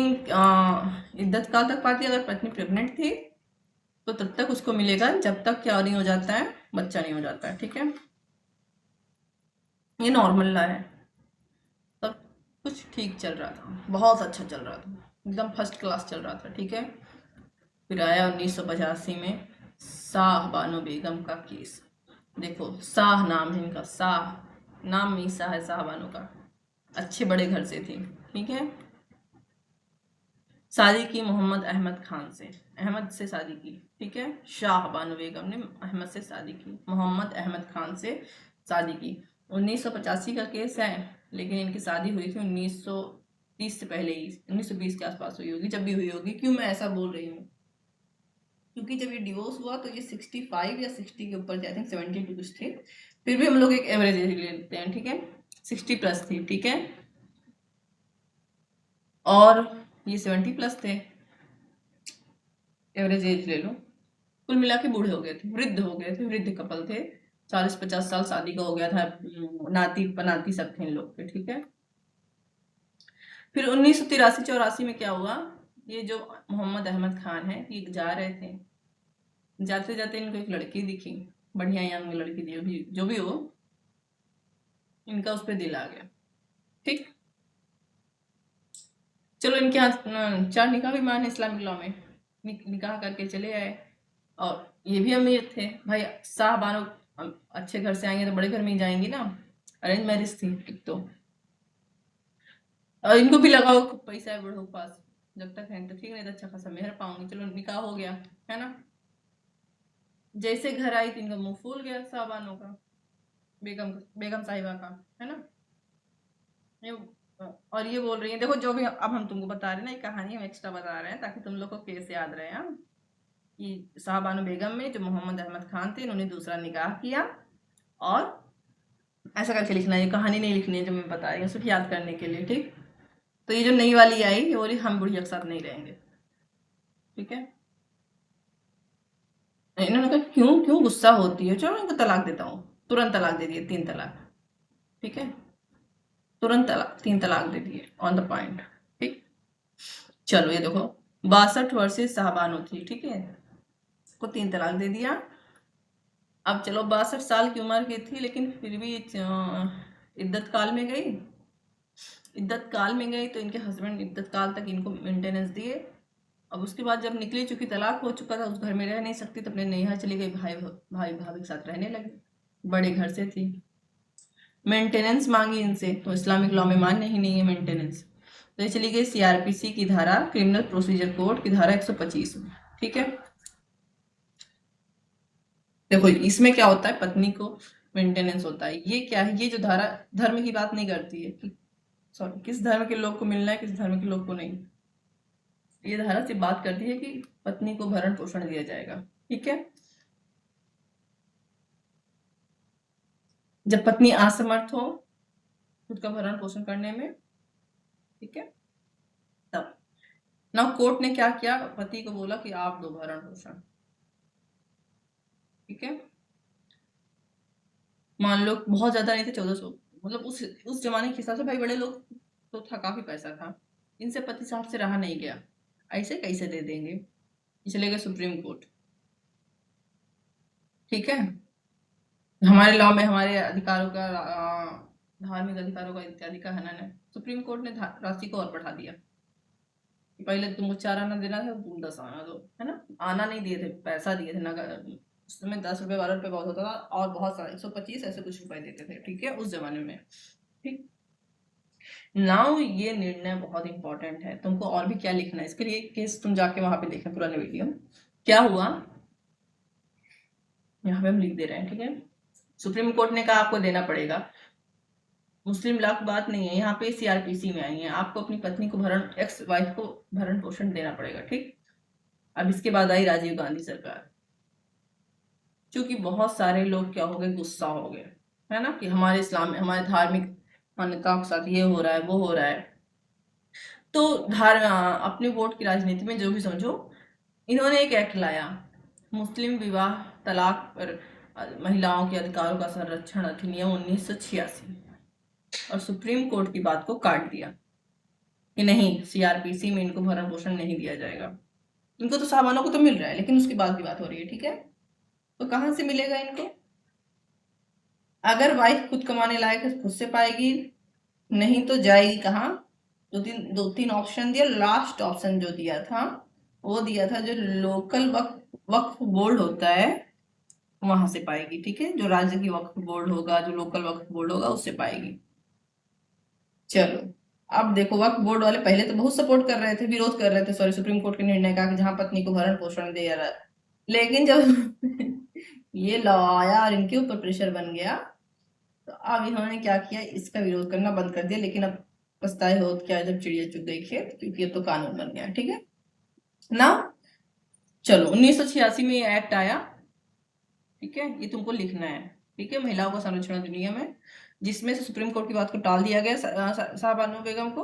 इद्दत काल तक पाती, अगर पत्नी प्रेग्नेंट थी तो तब तक उसको मिलेगा जब तक क्या नहीं हो जाता है, बच्चा नहीं हो जाता है। ठीक है, ये नॉर्मल ला है। तब कुछ ठीक चल रहा था, बहुत अच्छा चल रहा था, एकदम फर्स्ट क्लास चल रहा था। ठीक है, फिर आया 1985 में शाह बानो बेगम का केस। देखो, शाह नाम है इनका, शाह नाम मीसा है शाह बानो का, अच्छे बड़े घर से थी। ठीक है, शादी की मोहम्मद अहमद खान से, अहमद से शादी की। ठीक है, शाह बानो बेगम ने अहमद से शादी की, मोहम्मद अहमद खान से शादी की। 1985 का केस है, लेकिन इनकी शादी हुई थी 1930 से पहले ही, 1920 के आसपास हुई होगी, जब भी हुई होगी। क्यों मैं ऐसा बोल रही हूँ, क्योंकि जब ये डिवोर्स हुआ तो ये 65 या 60 के ऊपर थे, आई थिंक 72 कुछ थे। फिर भी हम लोग एक एवरेज एज ले लेते हैं। ठीक है, 60 प्लस थी। ठीक है, और ये 70 प्लस थे, एवरेज एज ले लो। कुल मिला के बूढ़े हो गए थे, वृद्ध हो गए थे, वृद्ध कपल थे। 40-50 साल शादी का हो गया था, नाती पनाती सब थे इन लोग के। ठीक है, फिर 1983-84 में क्या हुआ, ये जो मोहम्मद अहमद खान है, ये जा रहे थे, जाते जाते इनको एक लड़की दिखी, बढ़िया यंग लड़की थी, जो भी हो, इनका उस पर दिल आ गया। ठीक, चलो इनके यहाँ 4 निकाह भी मान है इस्लामिक लॉ में, निकाह करके चले आए। और ये भी अमीर थे भाई, शाह बानो अच्छे घर से आएंगे तो बड़े घर में ही जाएंगी ना, अरेंज मैरिज थी एक तो। और इनको भी लगाओ खूब पैसा है बड़ों के पास, जब तक है तो ठीक, नहीं तो अच्छा खासा मेहर पाऊंगी। चलो निकाह हो गया, है ना। जैसे घर आई थी, इनका मुंह फूल गया शाह बानो का, बेगम साहिबा का, है ना। ये और ये बोल रही है, देखो जो भी अब हम तुमको बता रहे हैं ना, ये कहानी हम एक्स्ट्रा बता रहे हैं ताकि तुम लोग को केस याद रहे। हाँ, कि शाहबानो बेगम में जो मोहम्मद अहमद खान थे, इन्होंने दूसरा निकाह किया। और ऐसा करके लिखना है, ये कहानी नहीं लिखनी है जो मैं बता रही हूँ, सिर्फ याद करने के लिए। ठीक, तो ये जो नई वाली आई, ये बोली हम बुढ़िया के साथ नहीं रहेंगे। ठीक है, इन्होंने कहा क्यों क्यों गुस्सा होती है, चलो इनको तलाक देता हूँ। तुरंत तलाक दे दिए, 3 तलाक। ठीक है, तुरंत तलाक, 3 तलाक दे दिए, ऑन द पॉइंट। ठीक, चलो ये देखो, 62 वर्षीय शाहबानो थी। ठीक है, को 3 तलाक दे दिया। अब चलो 62 साल की उम्र की थी, लेकिन फिर भी इद्दत काल में गई। इद्दत काल में गई तो इनके हस्बैंड इद्दत काल तक इनको मेंटेनेंस दिए। अब उसके बाद जब निकली, चूंकि तलाक हो चुका था, उस घर में रह नहीं सकती, तो अपने नैहर चली गई, भाई भाई भाभी के साथ रहने लगी, बड़े घर से थी। मेंटेनेंस मांगी इनसे, तो इस्लामिक लॉ में मान्य ही नहीं है मेंटेनेंस, तो ये चली गई सीआरपीसी की धारा, क्रिमिनल प्रोसीजर कोड की धारा 125 में। ठीक है, देखो इसमें क्या होता है, पत्नी को मेंटेनेंस होता है। ये क्या है, ये जो धारा धर्म की बात नहीं करती है कि सॉरी किस धर्म के लोग को मिलना है, किस धर्म के लोग को नहीं। ये धारा सिर्फ बात करती है कि पत्नी को भरण पोषण दिया जाएगा। ठीक है, जब पत्नी असमर्थ हो खुद का भरण पोषण करने में। ठीक है, तब ना कोर्ट ने क्या किया, पति को बोला कि आप दो भरण पोषण। ठीक है, मान लो बहुत ज्यादा नहीं थे, 1400, मतलब उस जमाने के हिसाब से भाई बड़े लोग तो था, काफी पैसा था, इनसे पति साहब से रहा नहीं गया, ऐसे कैसे दे देंगे, चले गए सुप्रीम कोर्ट। ठीक है, हमारे लॉ में हमारे अधिकारों का धार्मिक अधिकारों का इत्यादि का हनन है। सुप्रीम कोर्ट ने राशि को और बढ़ा दिया कि पहले तुमको 4 आना देना था, तुम 10 आना दो, है ना। आना नहीं दिए थे, पैसा दिए थे, नगद। उस समय 10 रुपए 12 रुपए बहुत होता था, और बहुत सारा 125 ऐसे कुछ रुपए देते थे। ठीक है, उस जमाने में। ठीक, नाउ ये निर्णय बहुत इंपॉर्टेंट है, तुमको और भी क्या लिखना है इसके लिए, केस तुम जाके वहां पे देखना पुराने वीडियो क्या हुआ, यहाँ पे हम लिख दे रहे हैं। ठीक है, सुप्रीम कोर्ट ने कहा आपको देना पड़ेगा, मुस्लिम लॉ की बात नहीं है, यहाँ पे सीआरपीसी में आई है, आपको अपनी पत्नी को भरण, एक्स वाइफ को भरण पोषण देना पड़ेगा। ठीक, अब इसके बाद आई राजीव गांधी सरकार। क्योंकि बहुत सारे लोग क्या हो गए, गुस्सा हो गए, है ना, कि हमारे इस्लाम में, हमारे धार्मिक मान्यताओं के साथ ये हो रहा है, वो हो रहा है। तो अपने वोट की राजनीति में जो भी समझो, इन्होंने एक एक्ट लाया, मुस्लिम विवाह तलाक पर महिलाओं के अधिकारों का संरक्षण अधिनियम 1986, और सुप्रीम कोर्ट की बात को काट दिया कि नहीं, सीआरपीसी में इनको भरण पोषण नहीं दिया जाएगा। इनको तो साहबानों को तो मिल रहा है, लेकिन उसके बाद की बात हो रही है, ठीक है। तो कहाँ से मिलेगा इनको? अगर वाइफ खुद कमाने लायक है खुद से पाएगी, नहीं तो जाएगी कहाँ? दो तीन ऑप्शन दिया, लास्ट ऑप्शन जो दिया था वो दिया था जो लोकल वक्फ वक्फ बोर्ड होता है वहां से पाएगी, ठीक है। जो राज्य की वक्फ बोर्ड होगा, जो लोकल वक्फ बोर्ड होगा, उससे पाएगी। चलो, अब देखो, वक्फ बोर्ड वाले पहले तो बहुत सपोर्ट कर रहे थे, विरोध कर रहे थे, सॉरी, सुप्रीम कोर्ट के निर्णय का, कि जहां पत्नी को भरण पोषण दे रहा है। लेकिन जब ये लॉ आया और इनके ऊपर प्रेशर बन गया, तो अब इन्होंने क्या किया, इसका विरोध करना बंद कर दिया। लेकिन अब पछताए हो क्या, जब चिड़िया चुग गई खेत, क्योंकि अब तो कानून बन गया, ठीक है ना। चलो, 1986 में ये एक्ट आया, ठीक है, ये तुमको लिखना है, ठीक है। महिलाओं का संरक्षण अधिनियम है, जिसमें से सुप्रीम कोर्ट की बात को टाल दिया गया, शाहबानो बेगम को,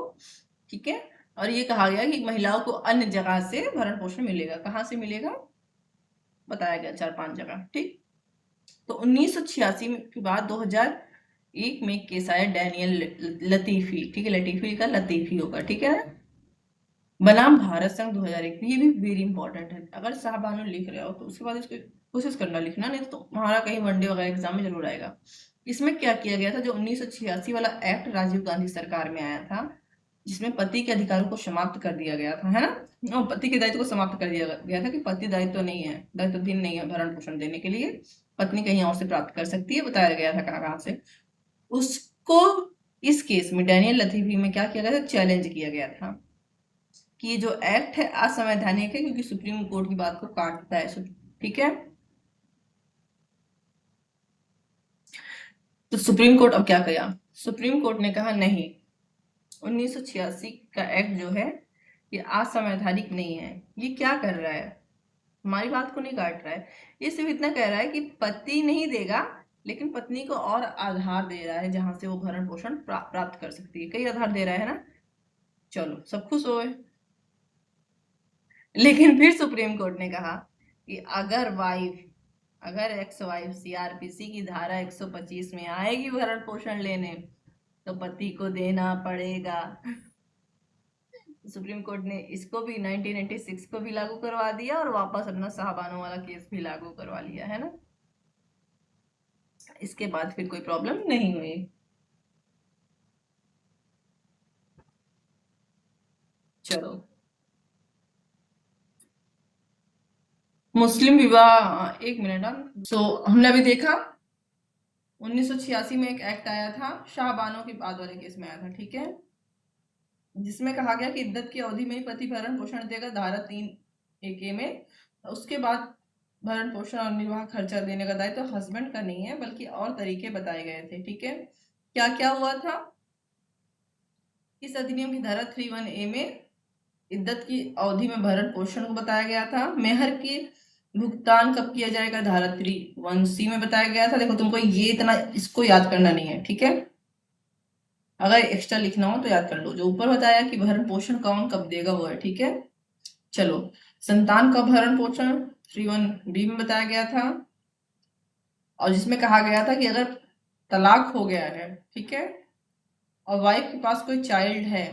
ठीक है। और ये कहा गया कि महिलाओं को अन्य जगह से भरण पोषण मिलेगा। कहाँ से मिलेगा? बताया गया 4-5 जगह, ठीक। तो 1986 के बाद 2001 में केस आया डैनियल लतीफी, ठीक है, लतीफी का लतीफी होगा, ठीक है। बनाम भारत संघ 2001, ये भी वेरी इंपॉर्टेंट है। अगर साहबानो लिख रहे हो तो उसके बाद इसको कोशिश करना लिखना, नहीं तो तुम्हारा कहीं वनडे वगैरह एग्जाम में जरूर आएगा। इसमें क्या किया गया था, जो 1986 वाला एक्ट राजीव गांधी सरकार में आया था, जिसमें पति के अधिकारों को समाप्त कर दिया गया था, है ना, और पति के दायित्व को समाप्त कर दिया गया था, कि पति दायित्व नहीं है, दायित्वहीन नहीं है भरण पोषण देने के लिए, पत्नी कहीं और से प्राप्त कर सकती है। बताया गया था कहाँ कहाँ से उसको। इस केस में डैनियल लतीफी में क्या किया गया था, चैलेंज किया गया था कि ये जो एक्ट है असंवैधानिक है, क्योंकि सुप्रीम कोर्ट की बात को काटता है, ठीक है। तो सुप्रीम कोर्ट अब क्या किया? सुप्रीम कोर्ट ने कहा नहीं, 1986 का एक्ट जो है ये असंवैधानिक नहीं है। ये क्या कर रहा है, हमारी बात को नहीं काट रहा है, ये सिर्फ इतना कह रहा है कि पति नहीं देगा, लेकिन पत्नी को और आधार दे रहा है जहां से वो भरण पोषण प्राप्त कर सकती है। कई आधार दे रहा है ना। चलो, सब खुश हो गए। लेकिन फिर सुप्रीम कोर्ट ने कहा कि अगर एक्स वाइफ सीआरपीसी की धारा 125 में आएगी भरण पोषण लेने, तो पति को देना पड़ेगा। सुप्रीम कोर्ट ने इसको भी 1996 को भी लागू करवा दिया, और वापस अपना साहबानो वाला केस भी लागू करवा लिया, है ना। इसके बाद फिर कोई प्रॉब्लम नहीं हुई। चलो, मुस्लिम विवाह, एक मिनट। सो हमने अभी देखा 1986 में एक एक्ट आया था, शाहबानो के बाद वाले केस में आया था, ठीक है, जिसमें कहा गया कि इद्दत की अवधि में ही पति भरण पोषण देगा, धारा 3 AK में। उसके बाद भरण पोषण और निर्वाह खर्चा देने का दायित्व तो हस्बैंड का नहीं है, बल्कि और तरीके बताए गए थे, ठीक है। क्या क्या हुआ था? इस अधिनियम की धारा 31A में इद्दत की अवधि में भरण पोषण को बताया गया था। मेहर की भुगतान कब किया जाएगा, धारा 31C में बताया गया था। देखो, तुमको ये इतना इसको याद करना नहीं है, ठीक है। अगर एक्स्ट्रा लिखना हो तो याद कर लो, जो ऊपर बताया कि भरण पोषण कौन कब देगा वो है, ठीक है। चलो, संतान का भरण पोषण 31B में बताया गया था, और जिसमें कहा गया था कि अगर तलाक हो गया है, ठीक है, और वाइफ के पास कोई चाइल्ड है,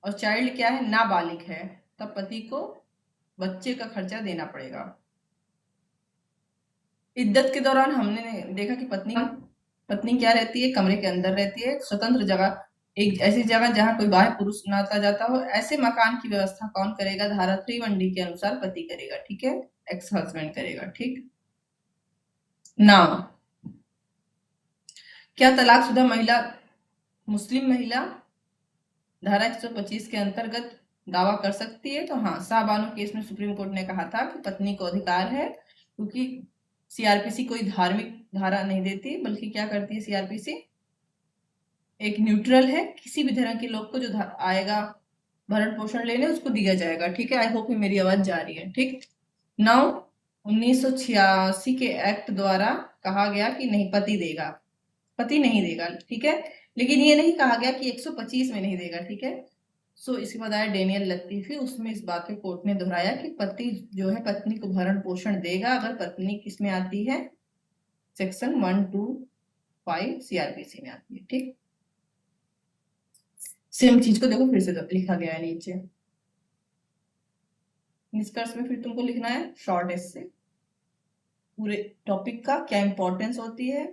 और चाइल्ड क्या है, नाबालिग है, तब पति को बच्चे का खर्चा देना पड़ेगा। इद्दत के दौरान हमने देखा कि पत्नी पत्नी क्या रहती है, कमरे के अंदर रहती है, स्वतंत्र जगह, एक ऐसी जगह जहां कोई बाह्य पुरुष ना आता जाता हो। ऐसे मकान की व्यवस्था कौन करेगा, धारा 31D के अनुसार पति करेगा, ठीक है, एक्स हस्बैंड करेगा, ठीक ना। क्या तलाकशुदा महिला, मुस्लिम महिला धारा 125 के अंतर्गत दावा कर सकती है? तो हाँ, शाहबानो केस में सुप्रीम कोर्ट ने कहा था कि पत्नी को अधिकार है, क्योंकि सीआरपीसी कोई धार्मिक धारा नहीं देती, बल्कि क्या करती है सीआरपीसी, एक न्यूट्रल है, किसी भी धर्म के लोग को जो आएगा भरण पोषण लेने उसको दिया जाएगा, ठीक है। आई होप मेरी आवाज जा रही है, ठीक। नाउ 1986 के एक्ट द्वारा कहा गया कि नहीं, पति देगा, पति नहीं देगा, ठीक है। लेकिन ये नहीं कहा गया कि 125 में नहीं देगा, ठीक है। सो इसके बाद आया डेनियल लतीफी, उसमें इस बात को कोर्ट ने दोहराया कि पति जो है पत्नी को भरण पोषण देगा, अगर पत्नी किसमें आती है, सेक्शन 125 सीआरपीसी में आती है, ठीक। सेम चीज को देखो फिर से लिखा गया है नीचे। निष्कर्ष में फिर तुमको लिखना है शॉर्ट एस्से पूरे टॉपिक का, क्या इंपॉर्टेंस होती है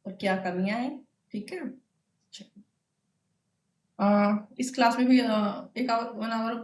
और क्या कमियां हैं। ठीक है, इस क्लास में भी एक आवर 1 आवर